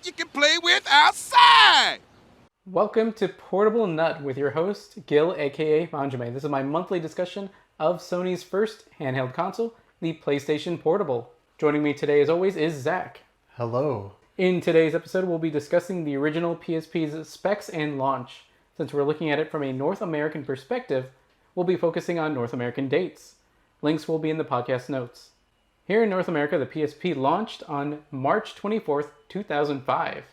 you can play with outside. Welcome to Portable Nut with your host, Gil, aka Manjoume. This is my monthly discussion of Sony's first handheld console, the PlayStation Portable. Joining me today, as always, is Zach. Hello. In today's episode, we'll be discussing the original PSP's specs and launch. Since we're looking at it from a North American perspective, we'll be focusing on North American dates. Links will be in the podcast notes. Here in North America, the PSP launched on March 24th, 2005.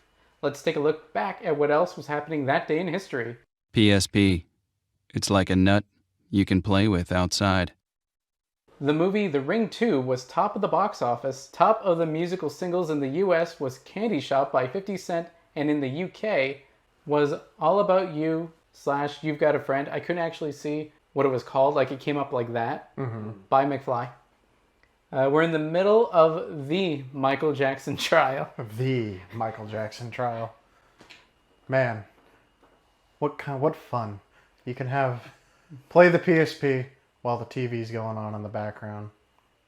Let's take a look back at what else was happening that day in history. PSP. It's like a nut you can play with outside. The movie The Ring 2 was top of the box office. Top of the musical singles in the US was Candy Shop by 50 Cent, and in the UK was All About You / You've Got a Friend. I couldn't actually see what it was called, like it came up like that, by McFly. We're in the middle of the Michael Jackson trial. The Michael Jackson trial. Man, what fun. You can play the PSP while the TV's going on in the background.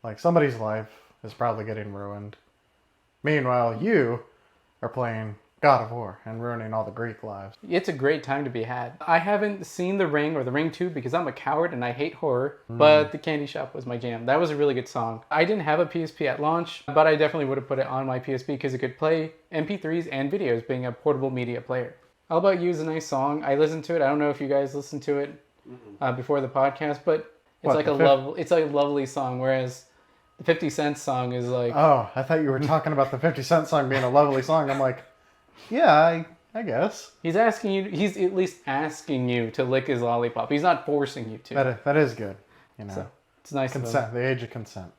Like, somebody's life is probably getting ruined. Meanwhile, you are playing God of War and ruining all the Greek lives. It's a great time to be had. I haven't seen The Ring or The Ring 2 because I'm a coward and I hate horror, but The Candy Shop was my jam. That was a really good song. I didn't have a PSP at launch, but I definitely would have put it on my PSP because it could play MP3s and videos, being a portable media player. All About You is a nice song. I listened to it. I don't know if you guys listened to it before the podcast, but it's a lovely song, whereas the 50 Cent song is like... Oh, I thought you were talking about the 50 Cent song being a lovely song. I'm like... Yeah, I guess. He's at least asking you to lick his lollipop. He's not forcing you to. That is good. You know, so, it's nice. Consent, the age of consent.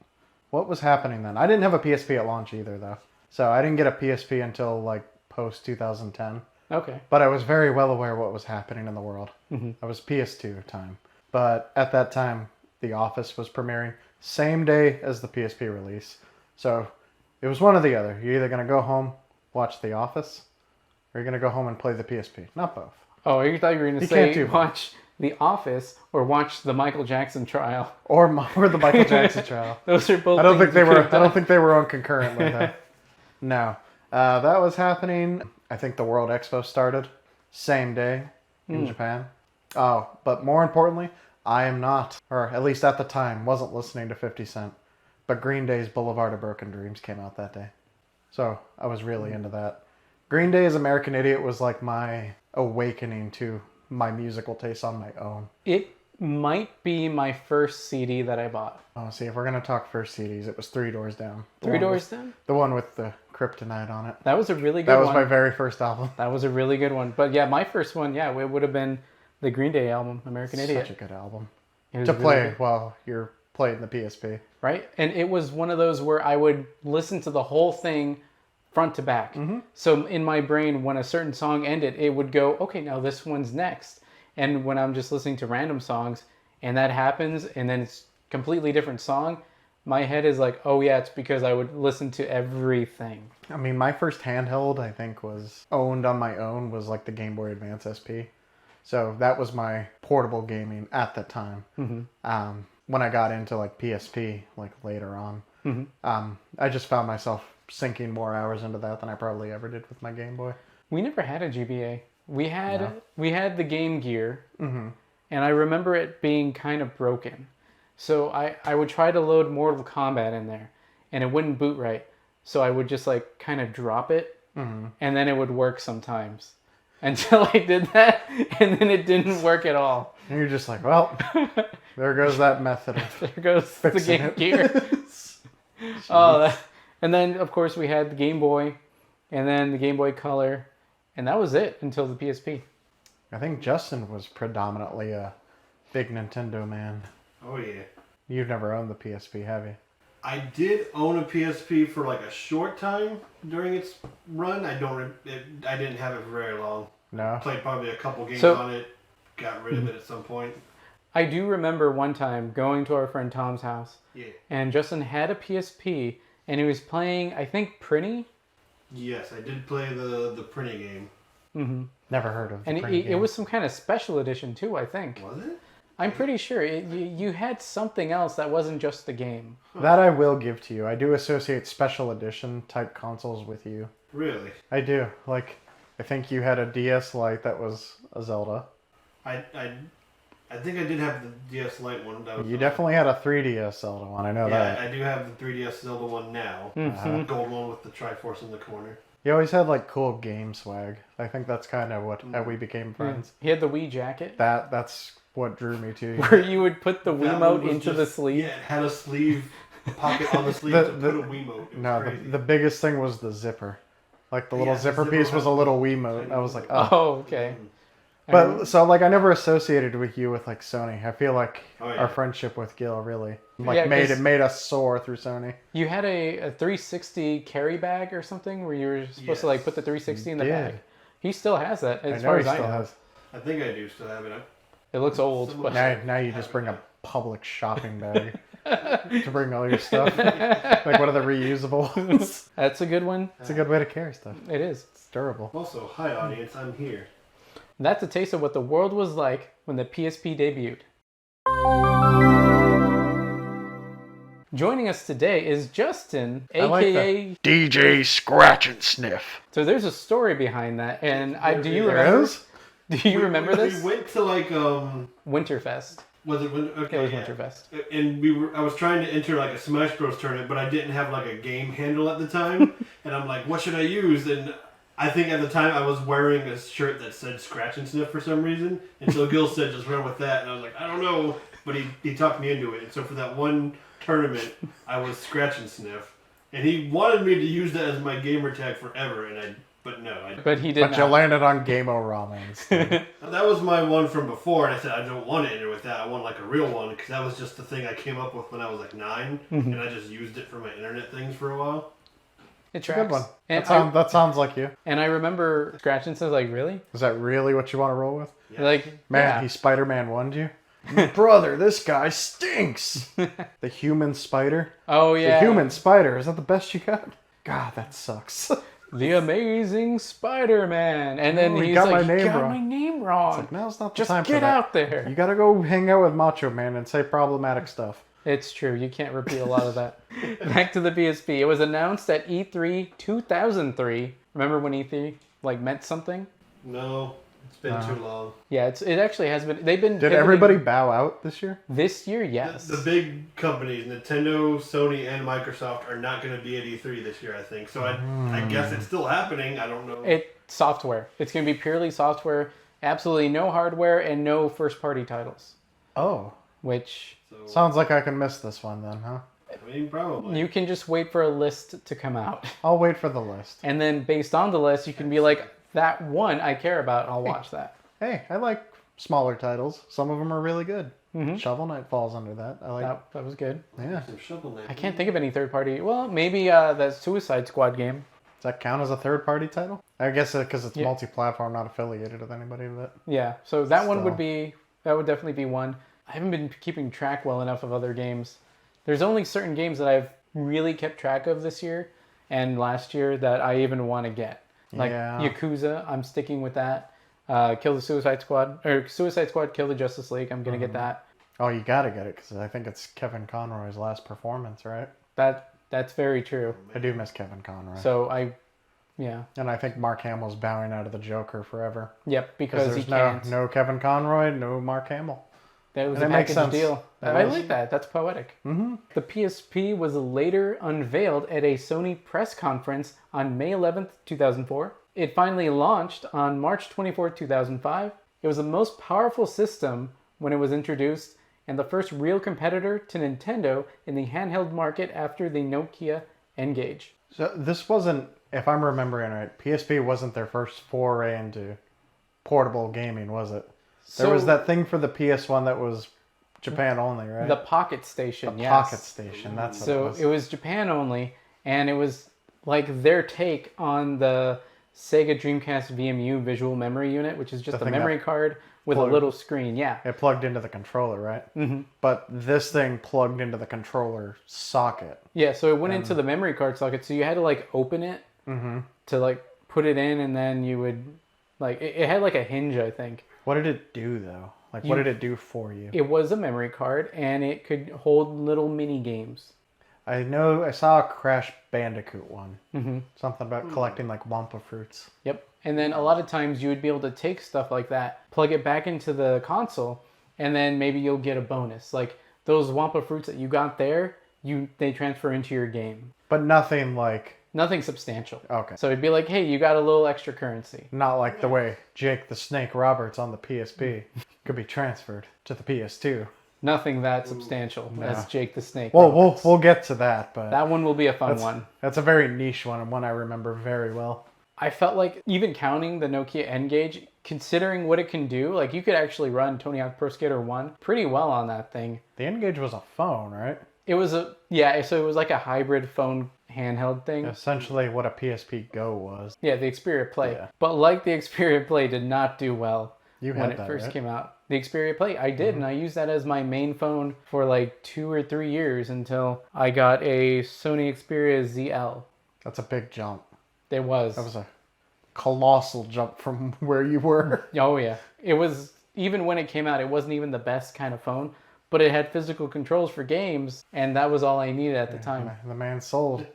What was happening then? I didn't have a PSP at launch either, though. So I didn't get a PSP until like post 2010. Okay. But I was very well aware what was happening in the world. I was PS2 time. But at that time, The Office was premiering same day as the PSP release. So it was one or the other. You're either going to go home, watch The Office, or you're going to go home and play the PSP. Not both. Oh, you thought you were going to say watch The Office or watch the Michael Jackson trial. Or the Michael Jackson trial. Those are both. I don't think they were on concurrently. Though. No. That was happening. I think the World Expo started same day in Japan. Oh, but more importantly, I am not, or at least at the time, wasn't listening to 50 Cent. But Green Day's Boulevard of Broken Dreams came out that day. So I was really into that. Green Day's American Idiot was like my awakening to my musical taste on my own. It might be my first CD that I bought. Oh, see, if we're going to talk first CDs, it was Three Doors Down. Three Doors Down? The one with the Kryptonite on it. That was a really good one. That was my very first album. That was a really good one. But yeah, my first one, it would have been the Green Day album, American Idiot. Such a good album. To really play good. while you're playing the PSP. Right? And it was one of those where I would listen to the whole thing front to back. So in my brain, when a certain song ended, it would go, okay, now this one's next. And when I'm just listening to random songs and that happens and then it's a completely different song, my head is like, oh yeah, it's because I would listen to everything. I mean, my first handheld, I think, was owned on my own, was like the Game Boy Advance SP. So that was my portable gaming at the time. When I got into like PSP, like later on, I just found myself sinking more hours into that than I probably ever did with my Game Boy. We never had a GBA. We had the Game Gear, and I remember it being kind of broken. So I would try to load Mortal Kombat in there, and it wouldn't boot right. So I would just like kind of drop it, and then it would work sometimes. Until I did that, and then it didn't work at all. And you're just like, well, there goes that method of there goes the Game Gear. And then, of course, we had the Game Boy, and then the Game Boy Color, and that was it until the PSP. I think Justin was predominantly a big Nintendo man. Oh, yeah. You've never owned the PSP, have you? I did own a PSP for like a short time during its run. I didn't have it for very long. No? Played probably a couple games on it, got rid of it at some point. I do remember one time going to our friend Tom's house, and Justin had a PSP, and he was playing, I think, Prinny? Yes, I did play the Prinny game. Never heard of And it was some kind of special edition, too, I think. Was it? I'm pretty sure you had something else that wasn't just the game. That I will give to you. I do associate special edition type consoles with you. Really? I do. Like, I think you had a DS Lite that was a Zelda. I think I did have the DS Lite one. That was You definitely had a 3DS Zelda one. I know Yeah, that. I do have the 3DS Zelda one now. Mhm. Gold one with the Triforce in the corner. You always had like cool game swag. I think that's kind of what how we became friends. He had the Wii jacket That's what drew me to you. where you would put the That one Wiimote was into the just- sleeve. Yeah, it had a sleeve, a pocket on the sleeve The- to the- put a Wiimote. It was No, crazy. the biggest thing was the zipper. Like the little Yeah, the zipper zipper piece was a had- little Wiimote. I was like, oh. Oh, okay. But so like I never associated with you with like Sony. I feel like Oh, yeah. our friendship with Gil really Yeah, made 'cause- made us soar through Sony. You had a 360 carry bag or something where you were supposed to like put the 360 in the Yeah. bag. He still has that, as I far know he as I still know. has. I think I do still have it. It looks old, Someone- but Now you just bring a public shopping bag to bring all your stuff. Like one of the reusable ones. that's a good one. It's a good way to carry stuff. It is. It's durable. Also, hi audience, I'm here. That's a taste of what the world was like when the PSP debuted. Joining us today is Justin, I like aka. DJ Scratch and Sniff. So there's a story behind that, and do you There remember? is? Do you remember We this? went to like Winterfest. was it okay? It was yeah. Winterfest. And I was trying to enter like a Smash Bros tournament, but I didn't have like a game handle at the time, and I'm like, what should I use? And I think at the time I was wearing a shirt that said Scratch and Sniff for some reason, and so Gil said just run with that, and I was like, I don't know, but he talked me into it, and so for that one tournament I was Scratch and Sniff, and he wanted me to use that as my gamer tag forever, but no, But he did But you not. landed on Game-O-Rama instead. that was my one from before, and I said I don't want to enter with that. I want like a real one because that was just the thing I came up with when I was like 9, and I just used it for my internet things for a while. It Good tracks. one. And That sounds like you. I remember Scratch and says like, really? Is that really what you want to roll with? Yeah. Like, Man, yeah. he Spider-Man won you? Brother, this guy stinks! The human spider? Oh The yeah. human spider, is that the best you got? God, that sucks. The Amazing Spider-Man. And then Oh, he he's got like, my you name got wrong." my name wrong. Like, now's not the Just time for get that. out there. You gotta go hang out with Macho Man and say problematic stuff. It's true. You can't repeat a lot of that. Back to the PSP. It was announced at E3 2003. Remember when E3 like meant something? No, it's been too long. Yeah, it actually has been. They've been. Did pivoting everybody bow out this year? this year? Yes. The big companies, Nintendo, Sony, and Microsoft, are not going to be at E3 this year, I think. So I guess it's still happening. I don't know. Software. It's going to be purely software. Absolutely no hardware and no first-party titles. Oh. Which So, Sounds like I can miss this one then, huh? I mean, probably. you can just wait for a list to come out, I'll wait for the list. and then based on the list, you can be like, that one I care about. I'll watch that. Hey, I like smaller titles. Some of them are really good. Shovel Knight falls under that. I like. That was good. Yeah. Some Shovel Knight. I can't think of any third-party. Well, maybe that Suicide Squad game. Does that count as a third-party title? I guess because it's Yeah. multi-platform, not affiliated with anybody. But Yeah, so that one would Still. that would definitely be one. I haven't been keeping track well enough of other games. There's only certain games that I've really kept track of this year and last year that I even want to get. Like Yeah. Yakuza, I'm sticking with that. Kill the Suicide Squad, or Suicide Squad, Kill the Justice League. I'm gonna get that. oh, you gotta get it because I think it's Kevin Conroy's last performance, right? That's very true. I do miss Kevin Conroy. So yeah, And I think Mark Hamill's bowing out of the Joker forever. yep, Because because he there's can't. no Kevin Conroy, no Mark Hamill. That was And a it makes package sense. deal. That I was- like that. That's poetic. Mm-hmm. The PSP was later unveiled at a Sony press conference on May 11th, 2004. It finally launched on March 24th, 2005. It was the most powerful system when it was introduced and the first real competitor to Nintendo in the handheld market after the Nokia N-Gage. So this wasn't, if I'm remembering right, PSP wasn't their first foray into portable gaming, was it? There was that thing for the PS1 that was Japan only, right? The Pocket Station, The yes. Pocket Station, that's what So it it was Japan only, and it was like their take on the Sega Dreamcast VMU visual memory unit, which is just The a thing memory that card with a plugged- little screen. Yeah. It plugged into the controller, right? Mm-hmm. But this thing plugged into the controller socket. Yeah, so it went into the memory card socket, so you had to like open it to like put it in, and then you would like it had like a hinge, I think. What did it do, though? Like, what did it do for you? It was a memory card, and it could hold little mini games. I know I saw a Crash Bandicoot one. Mm-hmm. Something about collecting like Wampa fruits. Yep. And then a lot of times you would be able to take stuff like that, plug it back into the console, and then maybe you'll get a bonus. Like those Wampa fruits that you got there, they transfer into your game. But nothing like... Nothing substantial. Okay. So it'd be like, hey, you got a little extra currency. Not like the way Jake the Snake Roberts on the PSP could be transferred to the PS2. Nothing that substantial as Jake the Snake. Well, we'll get to that, but... That one will be a fun one. That's a very niche one, and one I remember very well. I felt like even counting the Nokia N-Gage, considering what it can do, like you could actually run Tony Hawk Pro Skater 1 pretty well on that thing. The N-Gage was a phone, right? It was so it was like a hybrid phone handheld thing. Essentially what a PSP Go was. Yeah, the Xperia Play. Yeah. But like the Xperia Play did not do well when it first right? came out. The Xperia Play, I did, and I used that as my main phone for like 2 or 3 years until I got a Sony Xperia ZL. That's a big jump. It was. That was a colossal jump from where you were. Oh yeah. It was, even when it came out, it wasn't even the best kind of phone, but it had physical controls for games, and that was all I needed at the time. The man sold.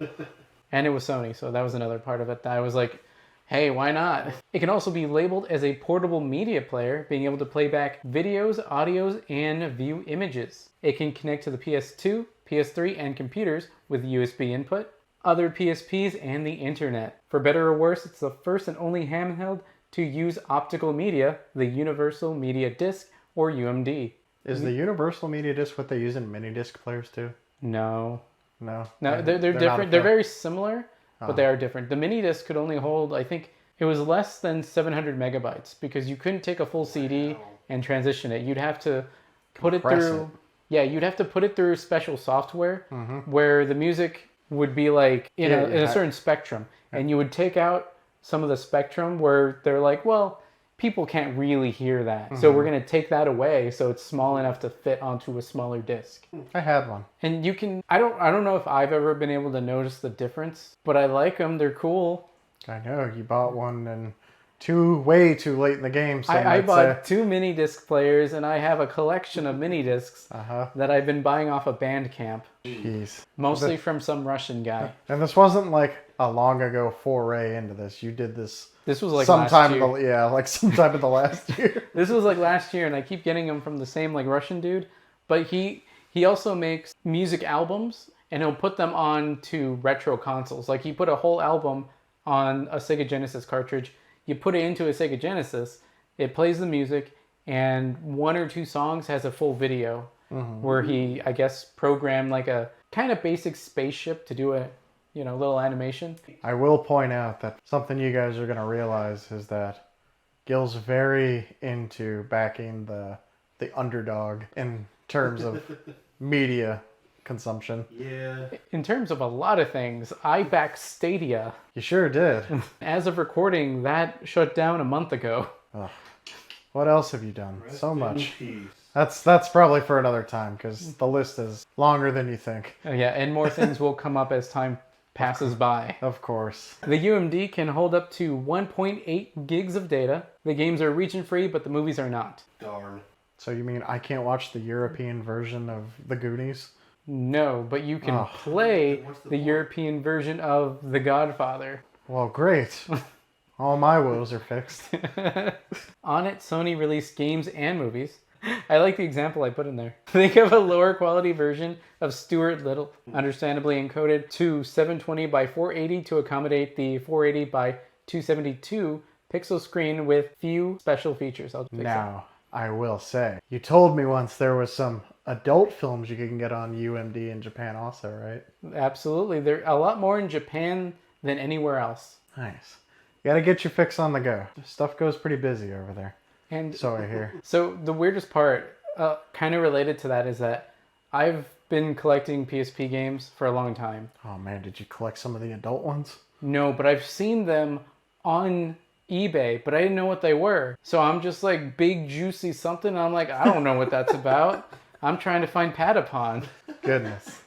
And it was Sony, so that was another part of it that I was like, hey, why not? It can also be labeled as a portable media player, being able to play back videos, audios, and view images. It can connect to the PS2, PS3, and computers with USB input, other PSPs, and the internet. For better or worse, it's the first and only handheld to use optical media, the Universal Media Disc, or UMD. Is the Universal Media Disc what they use in mini disc players too? No. No. No, they're different. They're very similar, but they are different. The mini disc could only hold, I think, it was less than 700 megabytes because you couldn't take a full CD and transition it. You'd have to put it through... Yeah, you'd have to put it through special software where the music would be like in a certain spectrum. And you would take out some of the spectrum where they're like, well, people can't really hear that. So we're going to take that away so it's small enough to fit onto a smaller disc. I had one. And you can... I don't know if I've ever been able to notice the difference, but I like them. They're cool. I know. You bought one and way too late in the game. I bought 2 mini disc players, and I have a collection of mini discs that I've been buying off of Bandcamp. Jeez. Mostly from some Russian guy. And this wasn't like a long ago foray into this. You did this... This was like sometime last year. like sometime in the last year. This was like last year, and I keep getting them from the same like Russian dude. But he also makes music albums, and he'll put them on to retro consoles. Like he put a whole album on a Sega Genesis cartridge. You put it into a Sega Genesis, it plays the music, and 1 or 2 songs has a full video where he, I guess, programmed like a kind of basic spaceship to do a little animation. I will point out that something you guys are going to realize is that Gil's very into backing the underdog in terms of media consumption. Yeah. In terms of a lot of things, I back Stadia. You sure did. As of recording, that shut down a month ago. Ugh. What else have you done? Rest So in much. peace. That's probably for another time because the list is longer than you think. Yeah, and more things will come up as time passes by. Of course. The UMD can hold up to 1.8 gigs of data. The games are region free, but the movies are not. Darn. So you mean I can't watch the European version of The Goonies? No, but you can play the European version of The Godfather. Well, great. All my woes are fixed. On it, Sony released games and movies. I like the example I put in there. Think of a lower quality version of Stuart Little, understandably encoded to 720 by 480 to accommodate the 480 by 272 pixel screen with few special features. I'll fix Now, I will say, you told me once there was some adult films you can get on UMD in Japan also, right? that. Absolutely. There are a lot more in Japan than anywhere else. Nice. You gotta get your fix on the go. Stuff goes pretty busy over there. And So I hear. so the weirdest part, kind of related to that, is that I've been collecting PSP games for a long time. Oh man, did you collect some of the adult ones? No, but I've seen them on eBay, but I didn't know what they were. So I'm just like, big juicy something. And I'm like, I don't know what that's about. I'm trying to find Patapon. Goodness.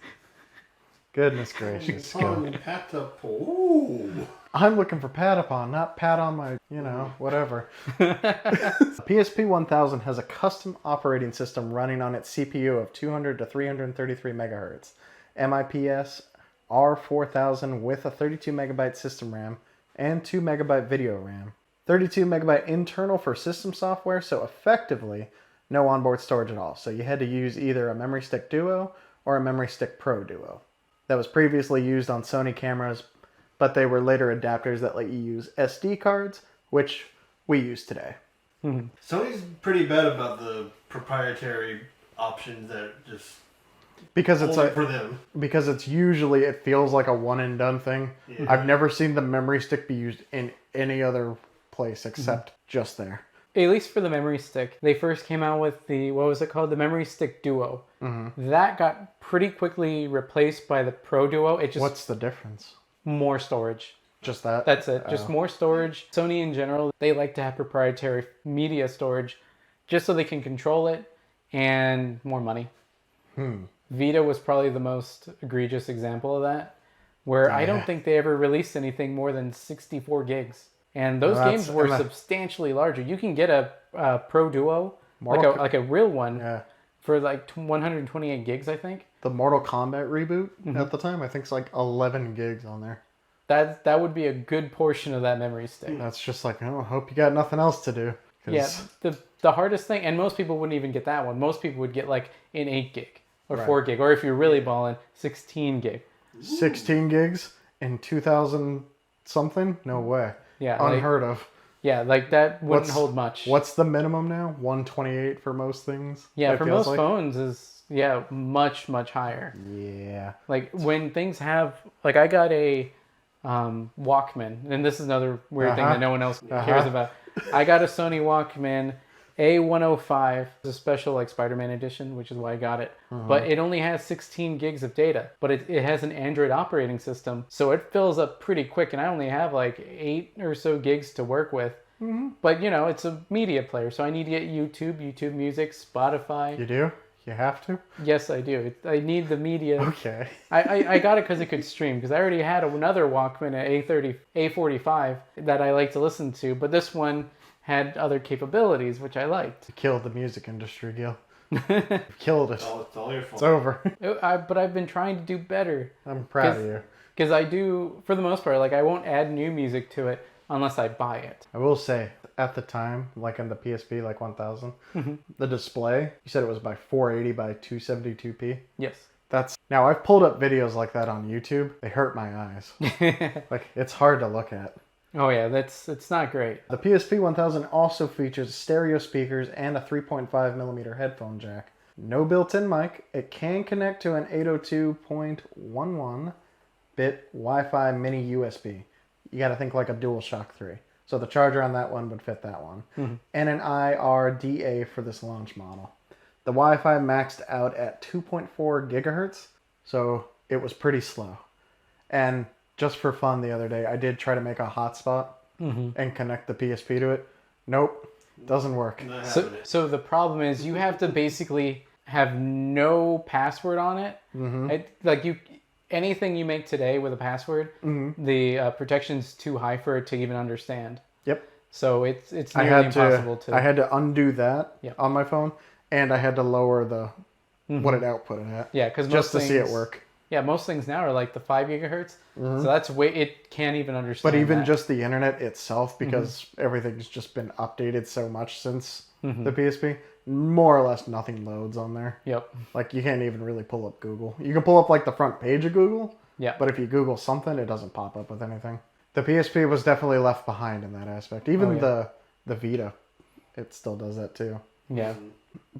Goodness gracious. Go. Patapon. I'm looking for Patapon, not pat on my, whatever. PSP 1000 has a custom operating system running on its CPU of 200 to 333 megahertz. MIPS R4000 with a 32 megabyte system RAM and 2 megabyte video RAM. 32 megabyte internal for system software, so effectively no onboard storage at all. So you had to use either a Memory Stick Duo or a Memory Stick Pro Duo. That was previously used on Sony cameras, but they were later adapters that let you use SD cards, which we use today. Sony's pretty bad about the proprietary options that just Because it's only for them. Because it's usually, it feels like a one and done thing. Yeah. I've never seen the memory stick be used in any other place except just there. At least for the memory stick, they first came out with the, what was it called? The Memory Stick Duo. That got pretty quickly replaced by the Pro Duo. It just What's the difference? more storage. Just that? That's it. Just more storage. Sony in general, they like to have proprietary media storage just so they can control it and more money. Vita was probably the most egregious example of that, where I don't think they ever released anything more than 64 gigs. And those games were substantially larger. You can get a Pro Duo, like a real one, for like 128 gigs, I think. The Mortal Kombat reboot at the time, I think it's like 11 gigs on there. That would be a good portion of that memory stick. That's just like, I hope you got nothing else to do. Yeah, the hardest thing, and most people wouldn't even get that one. Most people would get like an 8 gig or 4 gig, or if you're really balling, 16 gig. 16 gigs in 2000 something? No way. Yeah, unheard of. Yeah, like that wouldn't hold much. What's the minimum now? 128 for most things? Yeah, for most phones is much, much higher. Yeah. Like when things have, like I got a Walkman, and this is another weird thing that no one else cares about. I got a Sony Walkman A105, it's a special like Spider-Man edition, which is why I got it. But it only has 16 gigs of data, but it has an Android operating system, so it fills up pretty quick, and I only have like 8 or so gigs to work with. But it's a media player, so I need to get YouTube Music, Spotify. You do? You have to? Yes, I do. I need the media. Okay. I got it because it could stream, because I already had another Walkman, an A45, that I like to listen to, but this one had other capabilities, which I liked. You killed the music industry, Gil. You killed it. It's all your fault. It's over. But I've been trying to do better. I'm proud of you. Because I do, for the most part, like I won't add new music to it unless I buy it. I will say, at the time, like in the PSP, like 1000, the display, you said it was by 480 by 272p? Yes. Now, I've pulled up videos like that on YouTube. They hurt my eyes. Like, it's hard to look at. Oh yeah, it's not great. The PSP 1000 also features stereo speakers and a 3.5mm headphone jack. No built-in mic. It can connect to an 802.11-bit Wi-Fi mini USB. You got to think like a DualShock 3. So the charger on that one would fit that one. And an IRDA for this launch model. The Wi-Fi maxed out at 2.4 gigahertz, so it was pretty slow. And just for fun the other day, I did try to make a hotspot and connect the PSP to it. Nope, doesn't work. So the problem is you have to basically have no password on it. Anything you make today with a password, the protection's too high for it to even understand. Yep. So it's nearly impossible to. I had to undo that on my phone, and I had to lower the what it outputted at. Yeah, because just to see it work. Yeah, most things now are like the 5 gigahertz, so that's it can't even understand. But even just the internet itself, because everything's just been updated so much since the PSP, more or less nothing loads on there. Yep. Like you can't even really pull up Google. You can pull up like the front page of Google. Yeah. But if you Google something, it doesn't pop up with anything. The PSP was definitely left behind in that aspect. Even the Vita, it still does that too. Yeah.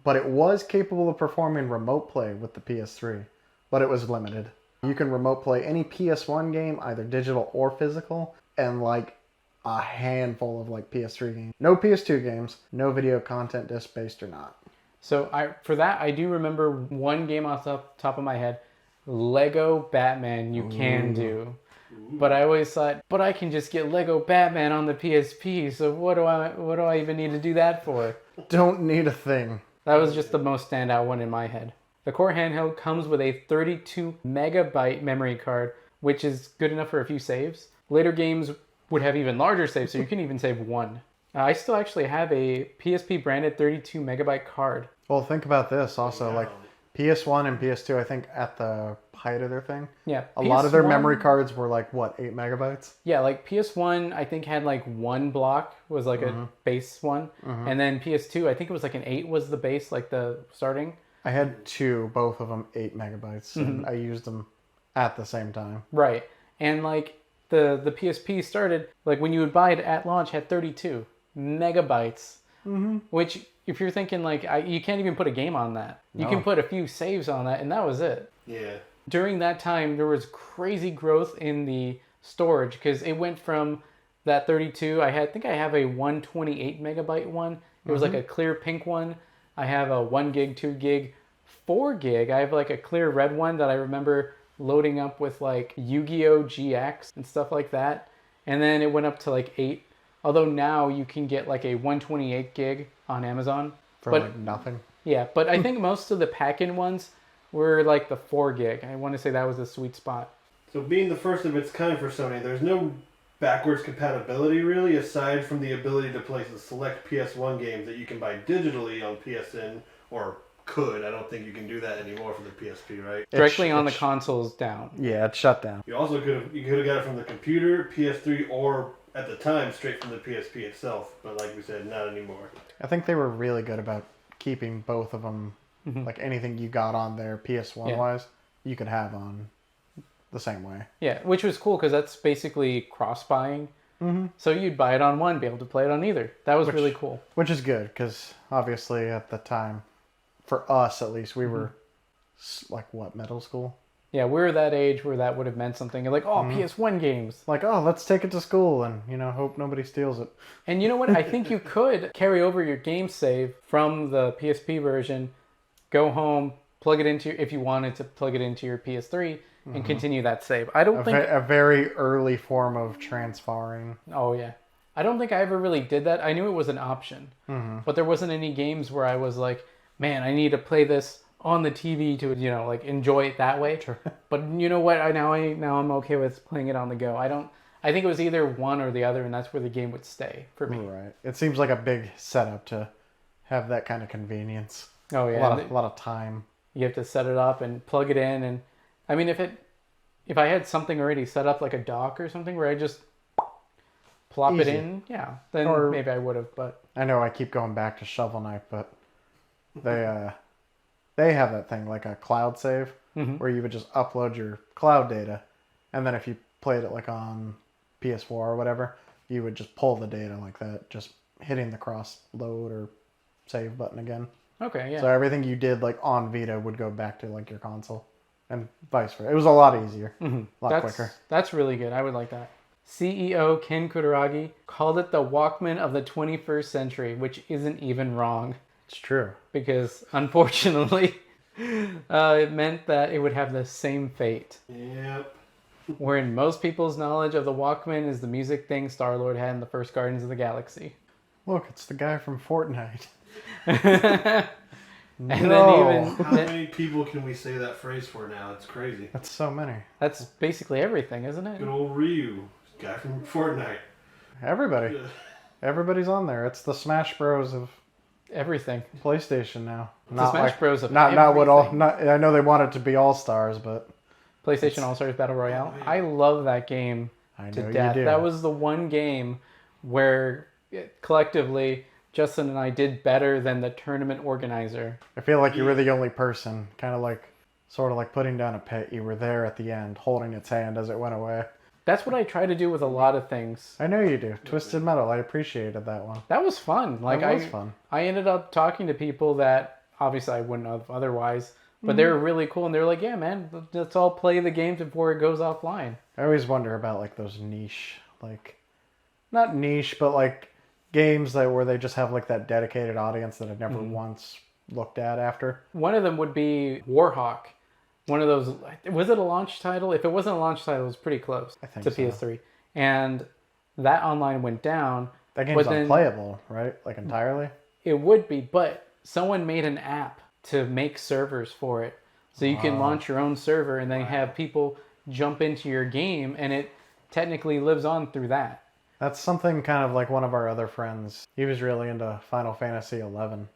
But it was capable of performing remote play with the PS3, but it was limited. You can remote play any PS1 game, either digital or physical, and like a handful of like PS3 games. No PS2 games, no video content, disc-based or not. So for that, I do remember one game off the top of my head, Lego Batman you can do. But I always thought, but I can just get Lego Batman on the PSP, so what do I even need to do that for? Don't need a thing. That was just the most standout one in my head. The core handheld comes with a 32 megabyte memory card, which is good enough for a few saves. Later games would have even larger saves, so you can even save one. I still actually have a PSP branded 32 megabyte card. Well, think about this also. Like PS1 and PS2, I think at the height of their thing, Yeah, a lot of their PS1 memory cards were like, what, 8 megabytes? Yeah, like PS1, I think had like one block was like a base one, and then PS2, I think it was like an 8 was the base, like the starting. I had two, both of them 8 megabytes, and I used them at the same time. Right, and like the PSP started like when you would buy it at launch had 32 megabytes, which if you're thinking like you can't even put a game on that, you can put a few saves on that, and that was it. Yeah. During that time, there was crazy growth in the storage because it went from that 32. I think I have a 128 megabyte one. It was like a clear pink one. I have a 1 gig, 2 gig, 4 gig. I have like a clear red one that I remember loading up with like Yu-Gi-Oh! GX and stuff like that. And then it went up to like 8. Although now you can get like a 128 gig on Amazon. For but, like nothing. Yeah, but I think most of the pack-in ones were like the 4 gig. I want to say that was the sweet spot. So being the first of its kind for Sony, there's no backwards compatibility really, aside from the ability to play the select PS1 games that you can buy digitally on PSN, or could. I don't think you can do that anymore for the PSP, right? Directly on the consoles down. Yeah, it's shut down. You also could have got it from the computer, PS3, or at the time straight from the PSP itself. But like we said, not anymore. I think they were really good about keeping both of them. Like anything you got on there PS1 wise, you could have on the same way. Yeah, which was cool because that's basically cross-buying. So you'd buy it on one, be able to play it on either. That was really cool. Which is good because obviously at the time, for us at least, we were like what, middle school? Yeah, we were that age where that would have meant something. You're like, oh, PS1 games. Like, oh, let's take it to school and, hope nobody steals it. And you know what? I think you could carry over your game save from the PSP version, go home, plug it into, if you wanted to plug it into your PS3 and continue that save. I don't think... A very early form of transferring. Oh, yeah. I don't think I ever really did that. I knew it was an option. But there wasn't any games where I was like, man, I need to play this on the TV to, like enjoy it that way. But you know what? Now I'm okay with playing it on the go. I think it was either one or the other, and that's where the game would stay for me. Right. It seems like a big setup to have that kind of convenience. Oh, yeah. A lot of time. You have to set it up and plug it in, and I mean, if I had something already set up like a dock or something where I just plop it in, then maybe I would have. But I know I keep going back to Shovel Knight, but they have that thing like a cloud save where you would just upload your cloud data, and then if you played it like on PS4 or whatever, you would just pull the data like that, just hitting the cross load or save button again. okay, yeah. So everything you did like on Vita would go back to like your console, and vice versa. It was a lot easier, a lot quicker. That's really good. I would like that. CEO Ken Kutaragi called it the Walkman of the 21st century, which isn't even wrong. It's true. Because unfortunately, it meant that it would have the same fate. Yep. Wherein most people's knowledge of the Walkman is the music thing Star-Lord had in the first Guardians of the Galaxy. Look, it's the guy from Fortnite. And then even How many people can we say that phrase for now? It's crazy. That's so many. that's basically everything, isn't it? Good old Ryu, guy from Fortnite. Everybody. Everybody's on there. It's the Smash Bros of Everything. PlayStation now. The Smash Bros of not what all. everything. Not, I know they want it to be All Stars, but PlayStation All-Stars Battle Royale. I love that game I to know death. you do. That was the one game where collectively Justin and I did better than the tournament organizer. I feel like you were the only person, kind of like, sort of like putting down a pet. You were there at the end, holding its hand as it went away. That's what I try to do with a lot of things. I know you do. Twisted Metal. I appreciated that one. That was fun. Like That was fun. I ended up talking to people that obviously I wouldn't have otherwise, but they were really cool, and they were like, "Yeah, man, let's all play the game before it goes offline." I always wonder about like those niche, like, not niche, but like games where they just have like that dedicated audience that I've never once looked at after. One of them would be Warhawk. One of those, was it a launch title? If it wasn't a launch title, it was pretty close I think to so. PS3. And that online went down. That game's but then unplayable, right? Like entirely. It would be, but someone made an app to make servers for it. So you can launch your own server and then have people jump into your game, and it technically lives on through that. That's something kind of like one of our other friends. He was really into Final Fantasy 11.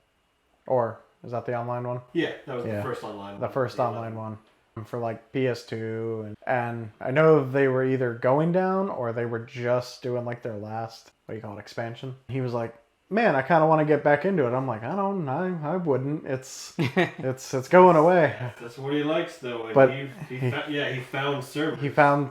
Or, is that the online one? Yeah, that was the first online one. The first online one. For like PS2. And I know they were either going down or they were just doing like their last, what do you call it, expansion. He was like, man, I kind of want to get back into it. I'm like, I wouldn't. It's going away. That's what he likes, though. And But he found servers. He found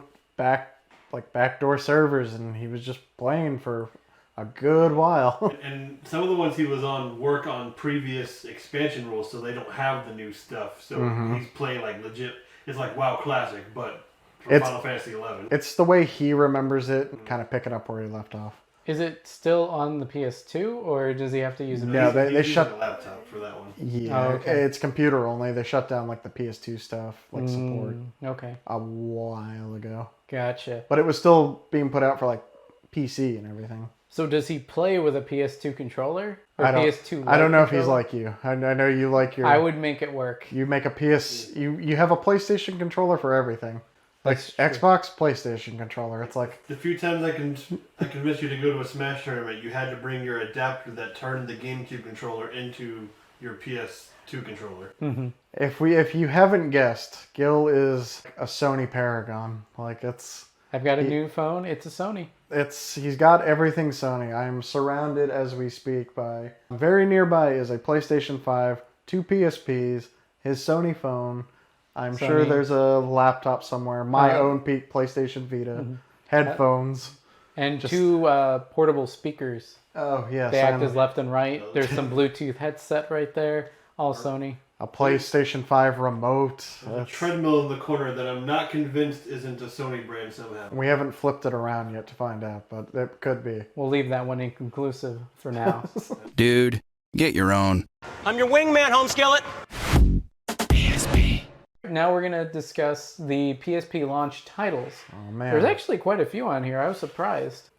backdoor servers, and he was just playing for a good while. And some of the ones he was on work on previous expansion rules, so they don't have the new stuff. So he's playing like legit. It's like WoW Classic, but for Final Fantasy 11. It's the way he remembers it, kind of picking up where he left off. Is it still on the PS2, or does he have to use a No, PS2? they shut the laptop for that one. Yeah, Oh, okay. It's computer only. They shut down like the PS2 stuff, like support, Okay, a while ago. gotcha. But it was still being put out for like PC and everything. So does he play with a PS2 controller or PS2? I don't know if he's controller? like you. I know you like your. I would make it work. You make a PS. You have a PlayStation controller for everything. Like That's true. Xbox, PlayStation controller. It's like The few times I convinced you to go to a Smash tournament, you had to bring your adapter that turned the GameCube controller into your PS2 controller. if you haven't guessed, Gil is a Sony paragon. Like I've got a new phone. It's a Sony. he's got everything Sony. I am surrounded as we speak by very nearby is a PlayStation 5, 2 PSPs, his Sony phone. I'm sure there's a laptop somewhere. My own PlayStation Vita, headphones, And two portable speakers. Oh yes, They act as left and right. There's some Bluetooth headset right there. All Sony. a PlayStation 5 remote. A treadmill in the corner that I'm not convinced isn't a Sony brand somehow. We haven't flipped it around yet to find out, but it could be. We'll leave that one inconclusive for now. Dude, get your own. I'm your wingman, home skillet. Now we're going to discuss the PSP launch titles. Oh man, There's actually quite a few on here. I was surprised.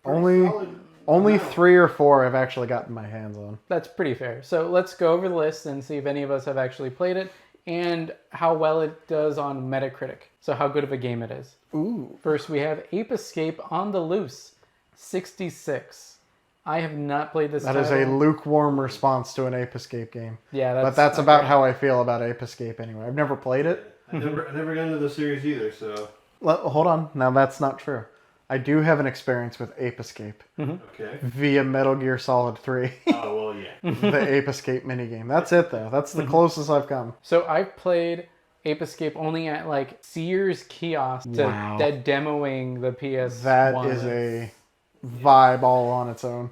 only 3 or 4 I've actually gotten my hands on. That's pretty fair. So let's go over the list and see if any of us have actually played it and how well it does on Metacritic. So how good of a game it is. Ooh, First, we have Ape Escape on the Loose, 66. I have not played this that title. is a lukewarm response to an Ape Escape game. Yeah, But that's about how I feel about Ape Escape anyway. I've never played it. I never got into the series either, so Hold on, now that's not true. I do have an experience with Ape Escape okay. via Metal Gear Solid 3, Oh well, yeah. the Ape Escape minigame. That's it though. That's the closest I've come. So I've played Ape Escape only at like Sears kiosk Wow. that demoing the PS1. That is a vibe all on its own.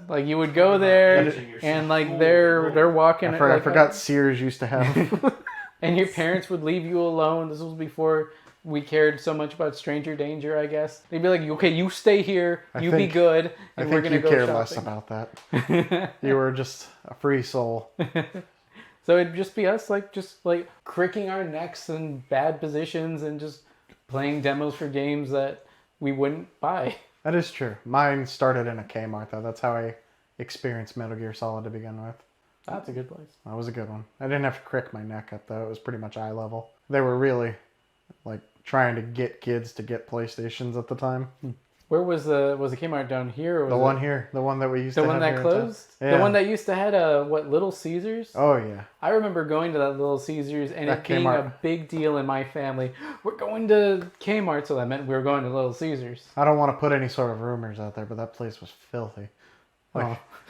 Like you would go there and like they're walking. I forgot Sears used to have. And your parents would leave you alone. This was before we cared so much about stranger danger, I guess. They'd be like, okay, you stay here, you be good, I and we're think going you to go cared shopping. less about that. You were just a free soul. So it'd just be us just cricking our necks in bad positions and just playing demos for games that we wouldn't buy. That is true. Mine started in a Kmart though. That's how I experienced Metal Gear Solid to begin with. That's a good place. That was a good one. I didn't have to crick my neck up though. It was pretty much eye level. They were really like trying to get kids to get PlayStations at the time. Where was the Kmart down here? Or was The it one here, the one that we used the to one have that here in town. closed? Yeah. The one that used to had Little Caesars? Oh yeah. I remember going to that Little Caesars and That it being Kmart. a big deal in my family. We're going to Kmart, so that meant we were going to Little Caesars. I don't want to put any sort of rumors out there, but that place was filthy.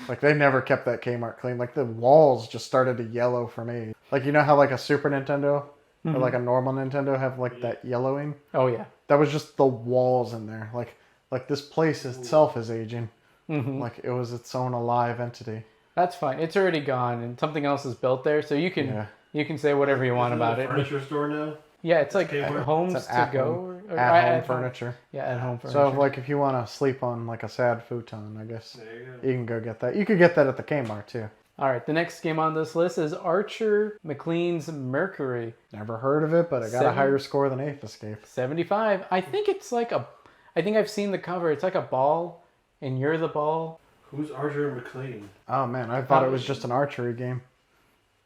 Like they never kept that Kmart clean. Like the walls just started to yellow for me. Like you know how like a Super Nintendo or like a normal Nintendo have like that yellowing? Oh yeah. That was just the walls in there. Like this place itself is aging. Like it was its own alive entity. That's fine. It's already gone and something else is built there, so you can say whatever you want about it. Furniture store now. Yeah, it's like Kmart? homes It's an to at-home- go. At-home furniture. Yeah, at home furniture. So like if you want to sleep on like a sad futon, I guess There you go. you can go get that. You could get that at the Kmart too. All right, the next game on this list is Archer McLean's Mercury. Never heard of it, but it got a 7? higher score than Ape Escape. 75. I think it's like I think I've seen the cover. It's like a ball, and you're the ball. Who's Archer McLean? Oh man, I thought it was just an archery game.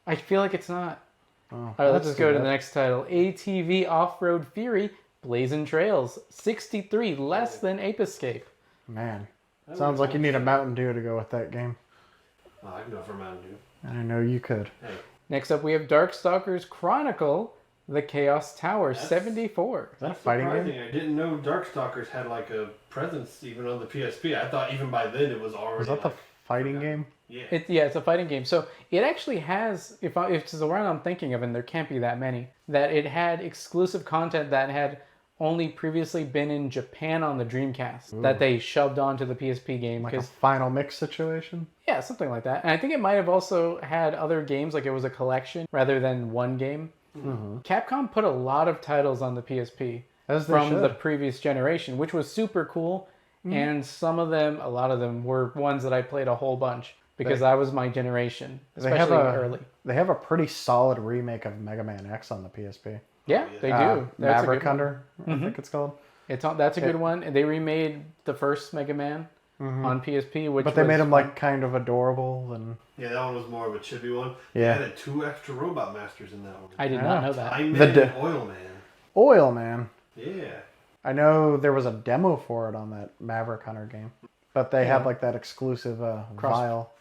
I feel like it's not. Oh, All right, let's that's just go too to the bad. next title. ATV Off-Road Fury Blazing Trails. 63, less than Ape Escape. Man, sounds like you need a Mountain Dew to go with that game. Oh, I can go for Mountain Dew. I know you could. Hey, Next up, we have Darkstalkers Chronicle, The Chaos Tower, That's- 74. Is that a that's fighting surprising. game? I didn't know Darkstalkers had like a presence even on the PSP. I thought even by then it was already. Was that the like, fighting game? Yeah. It's a fighting game. So it actually has, if it's the one I'm thinking of, and there can't be that many, that it had exclusive content that had only previously been in Japan on the Dreamcast that they shoved onto the PSP game. Like a 'cause- final mix situation? yeah, something like that. And I think it might have also had other games, like it was a collection rather than one game. Capcom put a lot of titles on the PSP As they from should. the previous generation, which was super cool. And some of them, a lot of them, were ones that I played a whole bunch because that was my generation, especially early. They have a pretty solid remake of Mega Man X on the PSP. Yeah, they do. That's a Maverick good one. Hunter, I think it's called. That's a good one. And they remade the first Mega Man on PSP, which But they was made him fun. like kind of adorable and Yeah, that one was more of a chibi one. Yeah. They added 2 extra robot masters in that one. I did Yeah. not know that. Time The Man d- and Oil Man. Oil Man. Yeah. I know there was a demo for it on that Maverick Hunter game, but they had like that exclusive vial.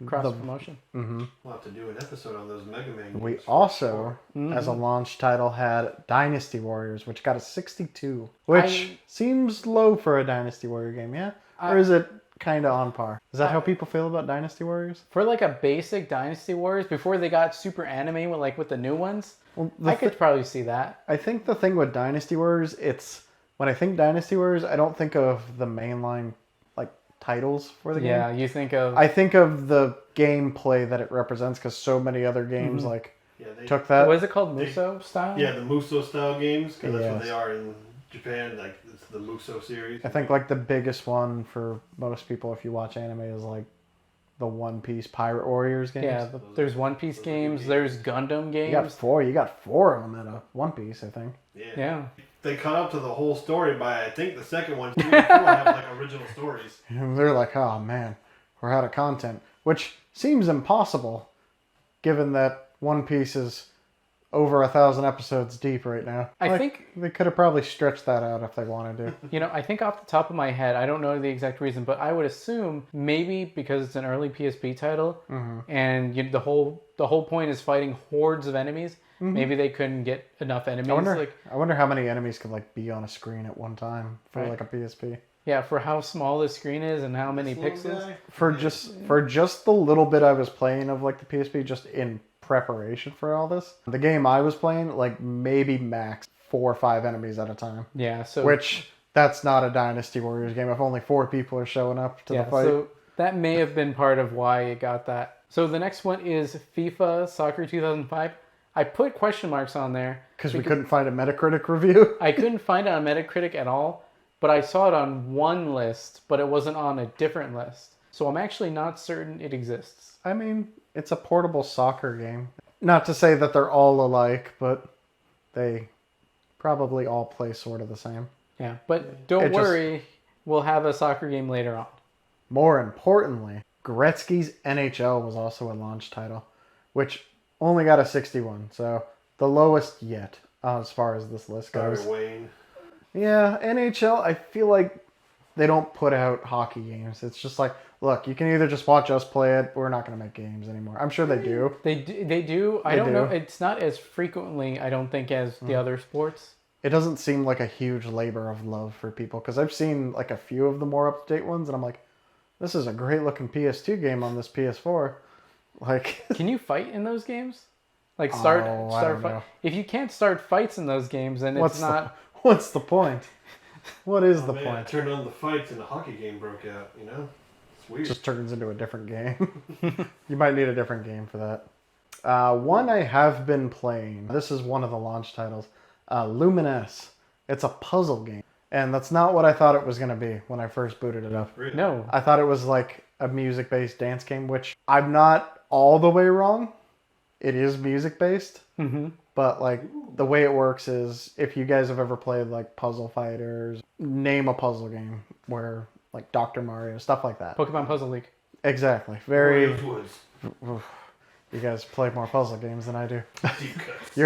Cross the- promotion. We'll have to do an episode on those Mega Man games. We for also, sure. as a launch title, had Dynasty Warriors, which got a 62, which seems low for a Dynasty Warrior game, yeah? Or is it kind of on par? Is that how people feel about Dynasty Warriors? For like a basic Dynasty Warriors, before they got super anime with the new ones, Well, I could probably see that. I think the thing with Dynasty Warriors, when I think Dynasty Warriors, I don't think of the mainline like titles for the game. Yeah, you think of I think of the gameplay that it represents because so many other games like Yeah, they took that. what is it called, Muso style? Yeah, the Muso style games, because that's what Yes. they are in Japan. Like it's the Muso series. I think like the biggest one for most people, if you watch anime, is like the One Piece Pirate Warriors games. Yeah, there's One Piece games, there's Gundam You got games. four. You got 4 of them in a One Piece, I think. Yeah. They caught up to the whole story by I think the second one. 2 and 4 have like original stories. And they're like, oh man, we're out of content, which seems impossible, given that One Piece is over 1,000 episodes deep right now. I think- they could have probably stretched that out if they wanted to. I think off the top of my head, I don't know the exact reason, but I would assume maybe because it's an early PSP title, and the whole point is fighting hordes of enemies. Maybe they couldn't get enough enemies. I wonder how many enemies could like be on a screen at one time for Right. like a PSP. Yeah, for how small the screen is and how many This little pixels. guy? For just the little bit I was playing of like the PSP, just in preparation for all this, the game I was playing, like maybe max 4 or 5 enemies at a time. Yeah, so Which that's not a Dynasty Warriors game if only 4 people are showing up to the fight. so that may have been part of why it got that. So the next one is FIFA Soccer 2005. I put question marks on there Because we couldn't find a Metacritic review. I couldn't find it on Metacritic at all, but I saw it on one list, but it wasn't on a different list. So I'm actually not certain it exists. I mean, it's a portable soccer game. Not to say that they're all alike, but they probably all play sort of the same. Yeah, but don't It just- worry, we'll have a soccer game later on. More importantly, Gretzky's NHL was also a launch title, which only got a 61, so the lowest yet as far as this list Sorry, goes. Wayne. Yeah, NHL, I feel like they don't put out hockey games. It's just like, look, you can either just watch us play it, we're not going to make games anymore. I'm sure they do. They do. I They don't know. do. It's not as frequently, I don't think, as the other sports. It doesn't seem like a huge labor of love for people, because I've seen like a few of the more up-to-date ones, and I'm like, this is a great-looking PS2 game on this PS4. Like, Can you fight in those games? Like Oh, I start don't fight. know. If you can't start fights in those games, then what's it's not. what's the point? What is the Oh, man, I point? turned on the fights and the hockey game broke out. You know, it's weird. Just turns into a different game. You might need a different game for that. One I have been playing. This is one of the launch titles. Luminous. It's a puzzle game. And that's not what I thought it was going to be when I first booted it up. Really? No. I thought it was like a music-based dance game, which I'm not all the way wrong. It is music-based. Mm-hmm. But like the way it works is, if you guys have ever played like Puzzle Fighters, name a puzzle game where like Dr. Mario, stuff like that. Pokemon Puzzle League. Exactly. Very... Warriors Woods. You guys play more puzzle games than I do. Deep cuts. You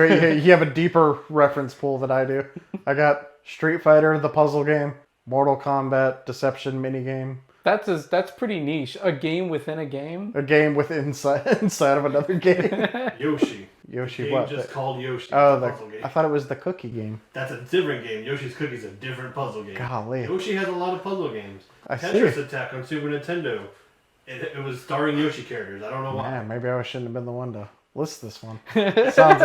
have a deeper reference pool than I do. I got Street Fighter, the puzzle game, Mortal Kombat, Deception minigame. That's pretty niche. A game within a game. A game with inside of another game. Yoshi. Yoshi Game what? just called Yoshi. Oh, It's a puzzle game. I thought it was the cookie game. That's a different game. Yoshi's Cookie's a different puzzle game. Golly. Yoshi has a lot of puzzle games. I see. Tetris Attack on Super Nintendo. It was starring Yoshi characters. I don't know why. Man, maybe I shouldn't have been the one to list this one. sounds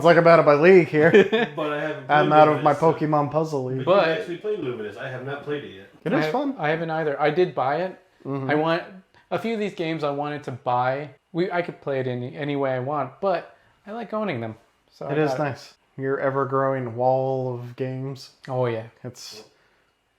like I'm out of my league here. But I haven't played I'm out of Luminous, my so- Pokemon puzzle league. But But- you actually played Luminous. I have not played it yet. It is fun. I haven't either. I did buy it. Mm-hmm. I want a few of these games I wanted to buy. I could play it in any way I want, but I like owning them. So It is nice. Your ever-growing wall of games. Oh yeah.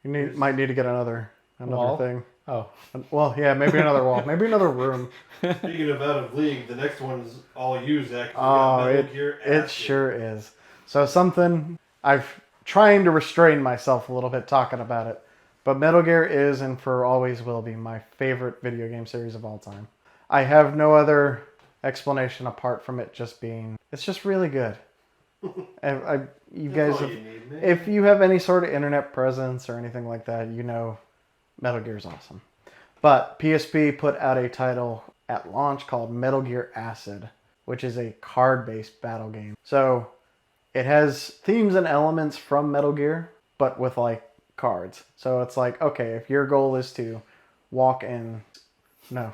Might need to get another Wall? thing. Oh. Well, yeah, maybe another wall, maybe another room. Speaking of out of league, the next one's all you, Zach. You Oh, got Metal it Gear it Acid. sure is. So something I've trying to restrain myself a little bit talking about it, but Metal Gear is and for always will be my favorite video game series of all time. I have no other explanation apart from it just being it's just really good. You That's guys, all you need, man. if you have any sort of internet presence or anything like that, you know Metal Gear is awesome. But PSP put out a title at launch called Metal Gear Acid, which is a card-based battle game. So it has themes and elements from Metal Gear, but with like cards. So it's like, okay, if your goal is to walk in... No,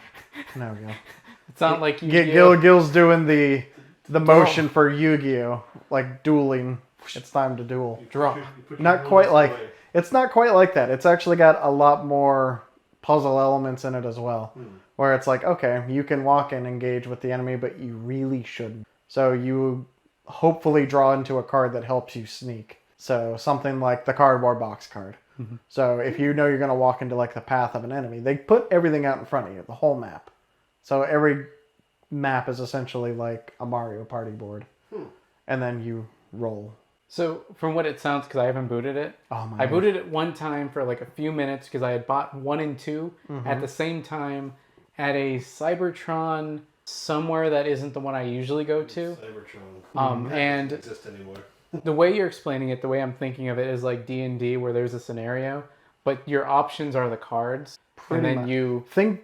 Gil. It's not like you Gil's doing the motion for Yu-Gi-Oh! Like dueling. It's time to duel. Draw. You put your Not quite rules like... away. It's not quite like that. It's actually got a lot more puzzle elements in it as well. Where it's like, okay, you can walk and engage with the enemy, but you really shouldn't. So you hopefully draw into a card that helps you sneak. So something like the cardboard box card. So if you know you're going to walk into like the path of an enemy, they put everything out in front of you, the whole map. So every map is essentially like a Mario Party board. And then you roll. So from what it sounds, because I haven't booted it, Oh my I booted it one time for like a few minutes because I had bought 1 and 2 Mm-hmm. at the same time at a Cybertron somewhere that isn't the one I usually go to. Cybertron. And Doesn't exist anymore. the way you're explaining it, the way I'm thinking of it is like D&D where there's a scenario, but your options are the cards, Pretty and then much. you Think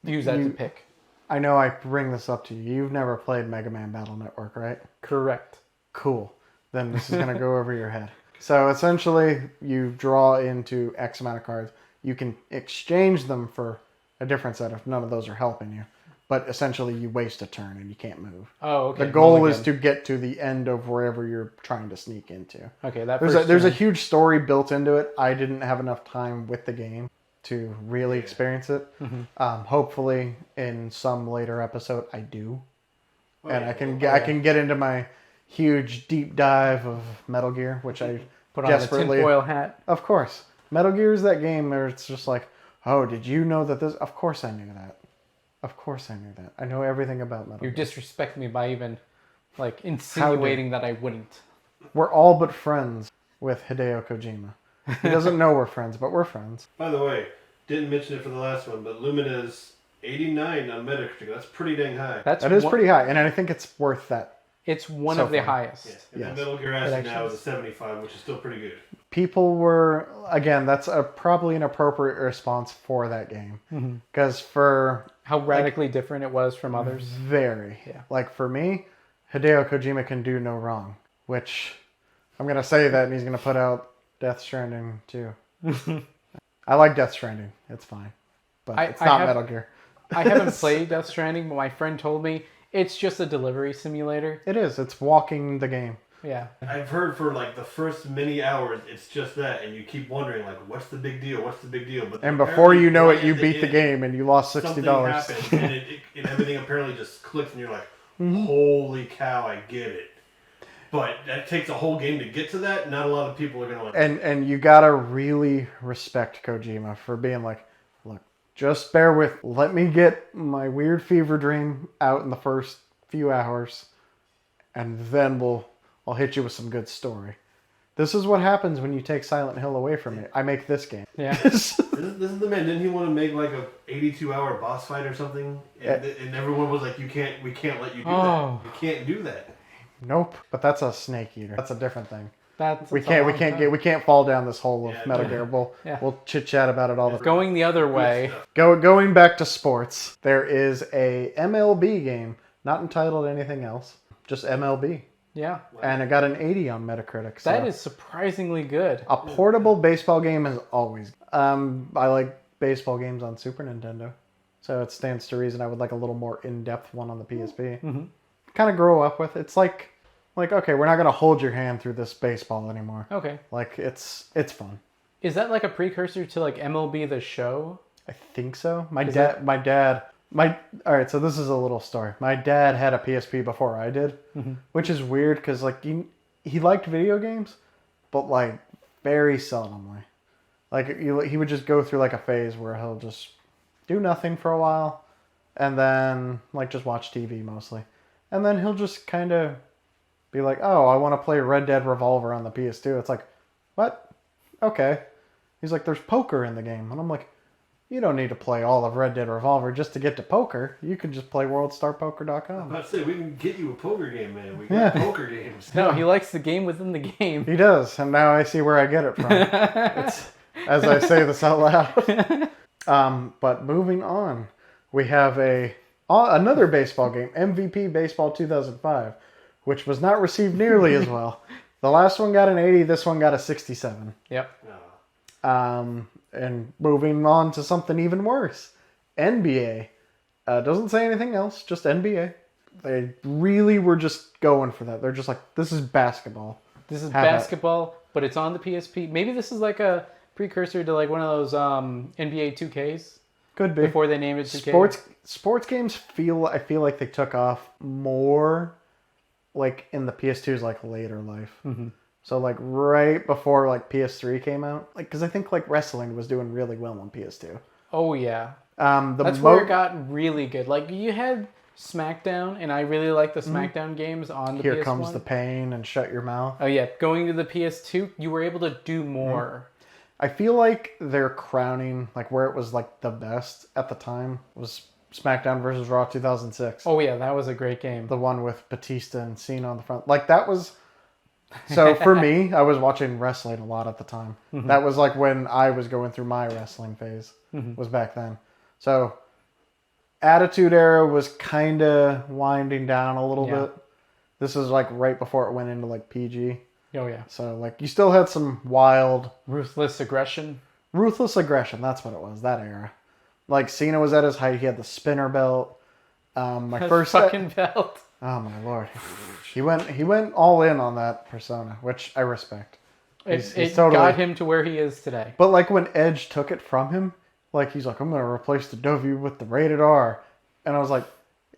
use that to pick. I know I bring this up to you. You've never played Mega Man Battle Network, right? Correct. Cool. Then this is going to go over your head. So essentially, you draw into X amount of cards. You can exchange them for a different set if none of those are helping you. But essentially, you waste a turn and you can't move. Oh, okay. The goal Mulligan. is to get to the end of wherever you're trying to sneak into. Okay, that There's a huge story built into it. I didn't have enough time with the game to really experience it. Hopefully, in some later episode, I do. And I can get into my huge deep dive of Metal Gear, which I put on the tinfoil hat. Of course, Metal Gear is that game where it's just like, oh, did you know that this? Of course I knew that. Of course I knew that. I know everything about Metal You Gear. disrespect me by even like insinuating that I wouldn't. We're all but friends with Hideo Kojima. He doesn't know we're friends, but we're friends. By the way, didn't mention it for the last one, but Lumina's 89 on Metacritic. That's pretty dang high. That is pretty high, and I think it's worth that. It's one so of the far. highest. Yeah. And Yes. then Metal Gear It Acid actually now is is. a 75, which is still pretty good. People were, again, that's probably an appropriate response for that game. Because for How radically different it was from others. very, Yeah. like for me, Hideo Kojima can do no wrong. Which, I'm going to say that and he's going to put out Death Stranding too. I like Death Stranding. It's fine. But it's not Metal Gear. I haven't played Death Stranding, but my friend told me it's just a delivery simulator. It is. It's walking the game. Yeah. I've heard for like the first many hours, it's just that, and you keep wondering like, what's the big deal? What's the big deal? But And before you know it, right you at the beat the end, game and you lost something $60. happens, and and everything apparently just clicks, and you're like, holy cow, I get it. But that takes a whole game to get to that. Not a lot of people are gonna like. And you gotta really respect Kojima for being like, look, just bear with. Let me get my weird fever dream out in the first few hours, and then I'll hit you with some good story. This is what happens when you take Silent Hill away from me. I make this game. Yeah. This is the man. Didn't he want to make like a 82-hour boss fight or something? And everyone was like, we can't let you do that. You can't do that. Nope. But that's a snake eater. That's a different thing. We We can't fall down this hole of Metal Gear. We'll chit chat about it all the time. Going the other way. Going back to sports, there is a MLB game, not entitled anything else, just MLB. Yeah. And it got an 80 on Metacritic. So That is surprisingly good. a portable baseball game is always. I like baseball games on Super Nintendo, so it stands to reason I would like a little more in-depth one on the PSP. Mm-hmm. Kind of grow up with. It's like okay, we're not gonna hold your hand through this baseball anymore. Okay. Like it's fun. Is that like a precursor to like MLB The Show? I think so. All right, so this is a little story. My dad had a PSP before I did, which is weird because like he liked video games, but like very seldomly. Like he would just go through like a phase where he'll just do nothing for a while, and then like just watch TV mostly, and then he'll just kind of be like, "Oh, I want to play Red Dead Revolver on the PS2." It's like, what? Okay. He's like, "There's poker in the game," and I'm like, you don't need to play all of Red Dead Revolver just to get to poker. You can just play WorldStarPoker.com. I'm about to say, we can get you a poker game, man. We got poker games. No, he likes the game within the game. He does, and now I see where I get it from. It's, as I say this out loud. But moving on, we have another baseball game, MVP Baseball 2005, which was not received nearly as well. The last one got an 80, this one got a 67. Yep. And moving on to something even worse, NBA. Doesn't say anything else, just NBA. They really were just going for that. They're just like, this is basketball. This is basketball, but it's on the PSP. Maybe this is like a precursor to like one of those NBA 2Ks. Could be. Before they named it 2K. Sports games I feel like they took off more like in the PS2's like later life. Mm-hmm. So like right before like PS3 came out, like because I think like wrestling was doing really well on PS2. Oh yeah, that's where it got really good. Like you had SmackDown, and I really like the SmackDown games on the PS1. Here Comes the Pain and Shut Your Mouth. Oh yeah, going to the PS2, you were able to do more. I feel like they're crowning like where it was like the best at the time was SmackDown versus Raw 2006. Oh yeah, that was a great game. The one with Batista and Cena on the front, like that was. So for me, I was watching wrestling a lot at the time. Mm-hmm. That was like when I was going through my wrestling phase, was back then. So Attitude Era was kind of winding down a little bit. This is like right before it went into like PG. Oh yeah. So like you still had some wild... Ruthless aggression, that's what it was, that era. Like Cena was at his height, he had the spinner belt. My first fucking belt. Oh my lord, he went all in on that persona, which I respect. It totally got him to where he is today. But like when Edge took it from him, like he's like, I'm gonna replace the W with the rated R, and I was like,